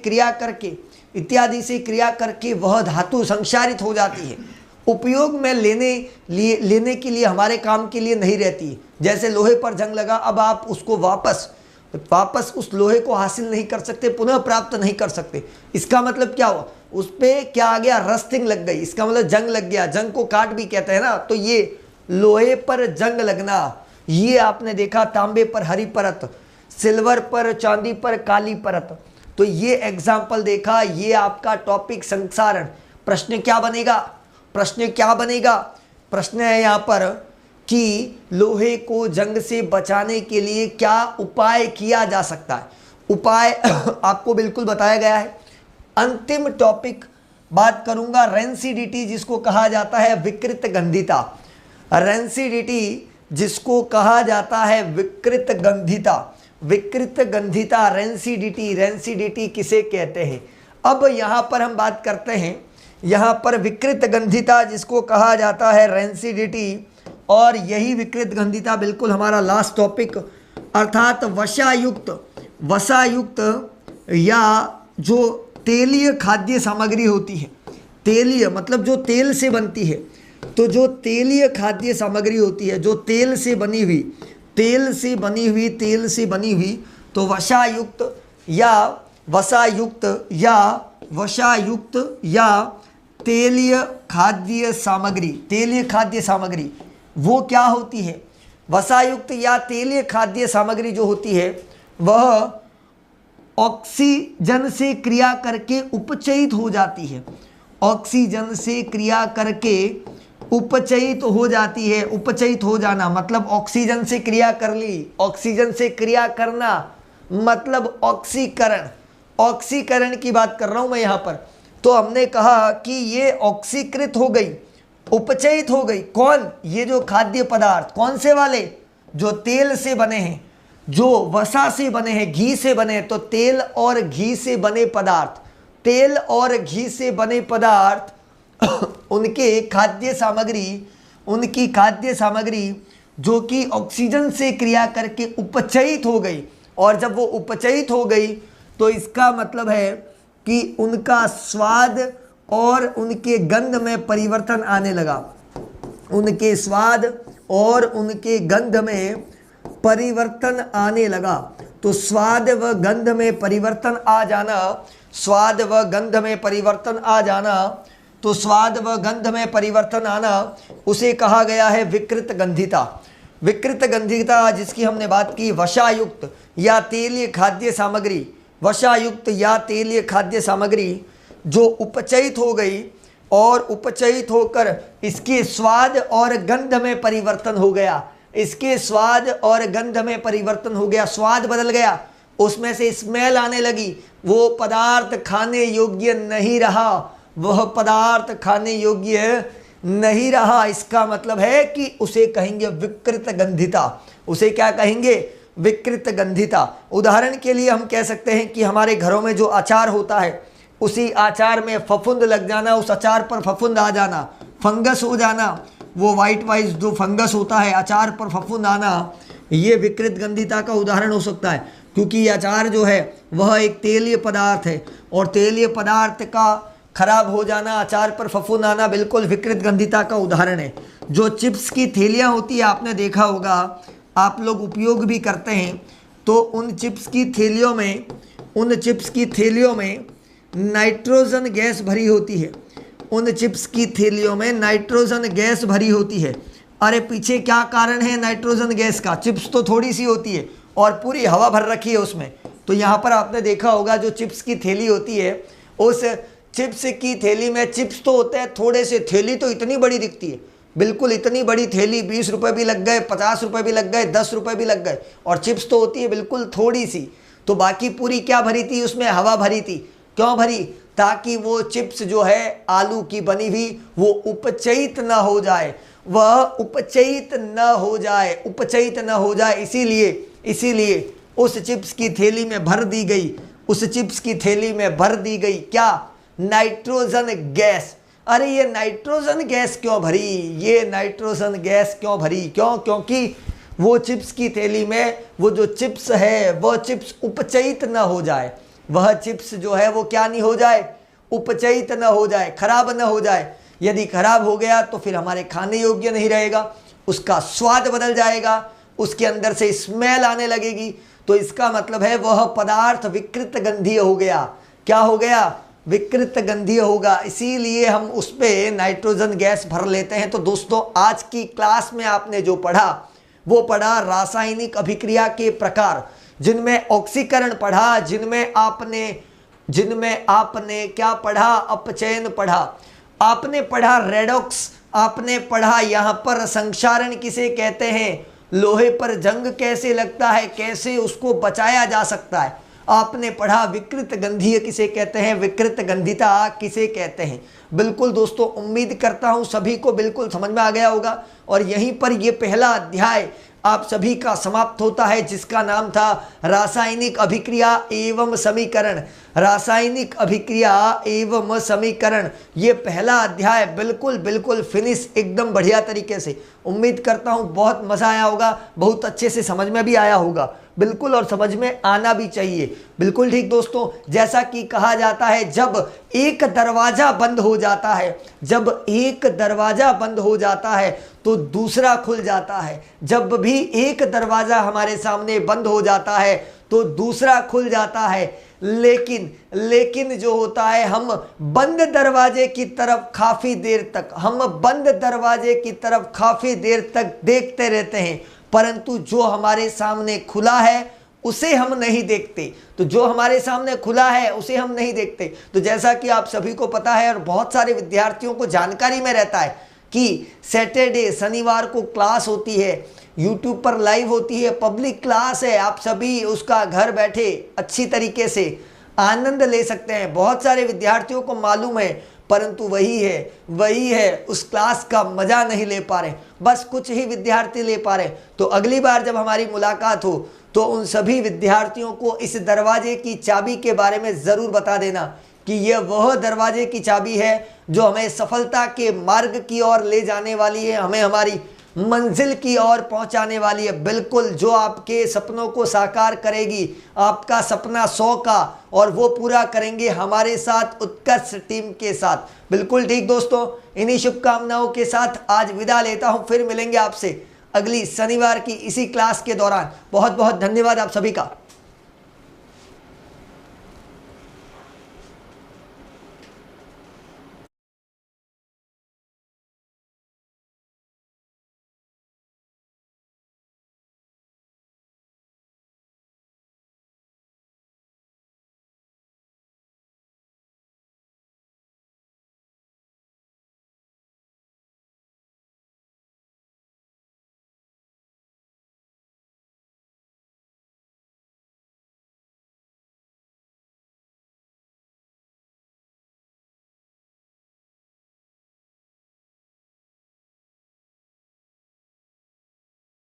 क्रिया करके वह धातु संक्षारित हो जाती है। उपयोग में लेने के लिए, हमारे काम के लिए नहीं रहती। जैसे लोहे पर जंग लगा, अब आप उसको वापस उस लोहे को हासिल नहीं कर सकते, पुनः प्राप्त नहीं कर सकते। इसका मतलब क्या हुआ? उस पर क्या आ गया? रस्टिंग लग गई, इसका मतलब जंग लग गया। जंग को काट भी कहते हैं ना। तो ये लोहे पर जंग लगना, ये आपने देखा। तांबे पर हरी परत, सिल्वर पर, चांदी पर काली परत। तो ये एग्जाम्पल देखा। ये आपका टॉपिक संक्षारण। प्रश्न क्या बनेगा? प्रश्न है यहाँ पर कि लोहे को जंग से बचाने के लिए क्या उपाय किया जा सकता है। उपाय आपको बिल्कुल बताया गया है। अंतिम टॉपिक बात करूंगा रेंसिडिटी, जिसको कहा जाता है विकृत गंधिता। रेंसिडिटी जिसको कहा जाता है विकृत गंधिता, विकृत गंधिता, रेंसिडिटी। रेंसिडिटी किसे कहते हैं? अब यहाँ पर हम बात करते हैं, यहाँ पर विकृत गंधिता जिसको कहा जाता है रेंसिडिटी, और यही विकृत गंधिता बिल्कुल हमारा लास्ट टॉपिक, अर्थात वसायुक्त या जो तेलीय खाद्य सामग्री होती है। तेलीय मतलब जो तेल से बनती है, तो जो तेलीय खाद्य सामग्री होती है, जो तेल से बनी हुई, तो वसायुक्त या तेलीय खाद्य सामग्री वो क्या होती है? वसायुक्त या तेलीय खाद्य सामग्री जो होती है वह ऑक्सीजन से क्रिया करके उपचयित हो जाती है। ऑक्सीजन से क्रिया करके उपचयित हो जाती है। उपचयित हो जाना मतलब ऑक्सीजन से क्रिया कर ली। ऑक्सीजन से क्रिया करना मतलब ऑक्सीकरण। ऑक्सीकरण की बात कर रहा हूं मैं यहाँ पर। तो हमने कहा कि ये ऑक्सीकृत हो गई, उपचयित हो गई। कौन? ये जो खाद्य पदार्थ, कौन से वाले? जो तेल से बने हैं, जो वसा से बने हैं, घी से बने। तो तेल और घी से बने पदार्थ, तेल और घी से बने पदार्थ उनकी खाद्य सामग्री जो कि ऑक्सीजन से क्रिया करके उपचयित हो गई, और जब वो उपचयित हो गई तो इसका मतलब है कि उनका स्वाद और उनके गंध में परिवर्तन आने लगा। उनके स्वाद और उनके गंध में परिवर्तन आने लगा। तो स्वाद व गंध में परिवर्तन आ जाना, स्वाद व गंध में परिवर्तन आ जाना, तो स्वाद व गंध में परिवर्तन आना, उसे कहा गया है विकृत गंधिता। विकृत गंधिता जिसकी हमने बात की, वसायुक्त या तेलीय खाद्य सामग्री, वसायुक्त या तेलीय खाद्य सामग्री जो उपचयित हो गई और उपचयित होकर इसके स्वाद और गंध में परिवर्तन हो गया। इसके स्वाद और गंध में परिवर्तन हो गया, स्वाद बदल गया, उसमें से स्मेल आने लगी, वो पदार्थ खाने योग्य नहीं रहा, वह पदार्थ खाने योग्य नहीं रहा। इसका मतलब है कि उसे कहेंगे विकृत गंधिता। उसे क्या कहेंगे? विकृत गंधिता। उदाहरण के लिए हम कह सकते हैं कि हमारे घरों में जो अचार होता है, उसी अचार में फफूंद लग जाना, उस अचार पर फफूंद आ जाना, फंगस हो जाना, वो वाइट जो फंगस होता है, अचार पर फफूंद आना, ये विकृत गंधिता का उदाहरण हो सकता है। क्योंकि ये अचार जो है वह एक तेलीय पदार्थ है, और तेलीय पदार्थ का खराब हो जाना, अचार पर फफूंद आना बिल्कुल विकृत गंधिता का उदाहरण है। जो चिप्स की थैलियाँ होती है, आपने देखा होगा, आप लोग उपयोग भी करते हैं, तो उन चिप्स की थैलियों में नाइट्रोजन गैस भरी होती है। उन चिप्स की थैलियों में नाइट्रोजन गैस भरी होती है। अरे पीछे क्या कारण है नाइट्रोजन गैस का? चिप्स तो थोड़ी सी होती है और पूरी हवा भर रखी है उसमें। तो यहाँ पर आपने देखा होगा जो चिप्स की थैली होती है, उस चिप्स की थैली में चिप्स तो होते हैं थोड़े से, थैली तो इतनी बड़ी दिखती है, बिल्कुल इतनी बड़ी थैली, 20 रुपये भी लग गए, 50 रुपये भी लग गए, 10 रुपये भी लग गए, और चिप्स तो होती है बिल्कुल थोड़ी सी। तो बाकी पूरी क्या भरी थी? उसमें हवा भरी थी। क्यों भरी? ताकि वो चिप्स जो है आलू की बनी हुई वो उपचयित न हो जाए, वह उपचयित न हो जाए, इसीलिए उस चिप्स की थैली में भर दी गई, क्या? Nitrogen gas. अरे ये नाइट्रोजन गैस क्यों भरी? क्योंकि वो चिप्स की थैली में वो जो चिप्स है, वह चिप्स उपचयित न हो जाए, वह चिप्स जो है वो क्या नहीं हो जाए? उपचयित न हो जाए, खराब न हो जाए। यदि खराब हो गया तो फिर हमारे खाने योग्य नहीं रहेगा, उसका स्वाद बदल जाएगा, उसके अंदर से स्मेल आने लगेगी। तो इसका मतलब है वह पदार्थ विकृत गंधीय हो गया। क्या हो गया? विकृत गंधीय होगा। इसीलिए हम उस पर नाइट्रोजन गैस भर लेते हैं। तो दोस्तों, आज की क्लास में आपने जो पढ़ा वो पढ़ा रासायनिक अभिक्रिया के प्रकार, जिनमें ऑक्सीकरण पढ़ा, जिनमें आपने क्या पढ़ा? अपचयन पढ़ा। आपने पढ़ा रेडॉक्स आपने पढ़ा यहाँ पर संक्षारण किसे कहते हैं, लोहे पर जंग कैसे लगता है, कैसे उसको बचाया जा सकता है। आपने पढ़ा विकृत गंधीय किसे कहते हैं, विकृत गंधिता किसे कहते हैं। बिल्कुल दोस्तों, उम्मीद करता हूँ सभी को बिल्कुल समझ में आ गया होगा। और यहीं पर ये पहला अध्याय आप सभी का समाप्त होता है, जिसका नाम था रासायनिक अभिक्रिया एवं समीकरण। रासायनिक अभिक्रिया एवं समीकरण, ये पहला अध्याय बिल्कुल बिल्कुल फिनिश एकदम बढ़िया तरीके से। उम्मीद करता हूँ बहुत मज़ा आया होगा, बहुत अच्छे से समझ में भी आया होगा बिल्कुल, और समझ में आना भी चाहिए। बिल्कुल ठीक दोस्तों, जैसा कि कहा जाता है जब एक दरवाज़ा बंद हो जाता है, जब एक दरवाज़ा बंद हो जाता है तो दूसरा खुल जाता है। जब भी एक दरवाज़ा हमारे सामने बंद हो जाता है तो दूसरा खुल जाता है। लेकिन जो होता है, हम बंद दरवाजे की तरफ काफ़ी देर तक, हम बंद दरवाजे की तरफ काफ़ी देर तक देखते रहते हैं, परंतु जो हमारे सामने खुला है उसे हम नहीं देखते। तो जो हमारे सामने खुला है उसे हम नहीं देखते। तो जैसा कि आप सभी को पता है और बहुत सारे विद्यार्थियों को जानकारी में रहता है कि सैटरडे शनिवार को क्लास होती है, यूट्यूब पर लाइव होती है, पब्लिक क्लास है, आप सभी उसका घर बैठे अच्छी तरीके से आनंद ले सकते हैं। बहुत सारे विद्यार्थियों को मालूम है, परंतु वही है उस क्लास का मज़ा नहीं ले पा रहे, बस कुछ ही विद्यार्थी ले पा रहे। तो अगली बार जब हमारी मुलाकात हो तो उन सभी विद्यार्थियों को इस दरवाजे की चाबी के बारे में ज़रूर बता देना कि यह वह दरवाजे की चाबी है जो हमें सफलता के मार्ग की ओर ले जाने वाली है, हमें हमारी मंजिल की ओर पहुंचाने वाली है। बिल्कुल, जो आपके सपनों को साकार करेगी, आपका सपना 100 का, और वो पूरा करेंगे हमारे साथ उत्कर्ष टीम के साथ। बिल्कुल ठीक दोस्तों, इन्हीं शुभकामनाओं के साथ आज विदा लेता हूं। फिर मिलेंगे आपसे अगली शनिवार की इसी क्लास के दौरान। बहुत बहुत धन्यवाद आप सभी का।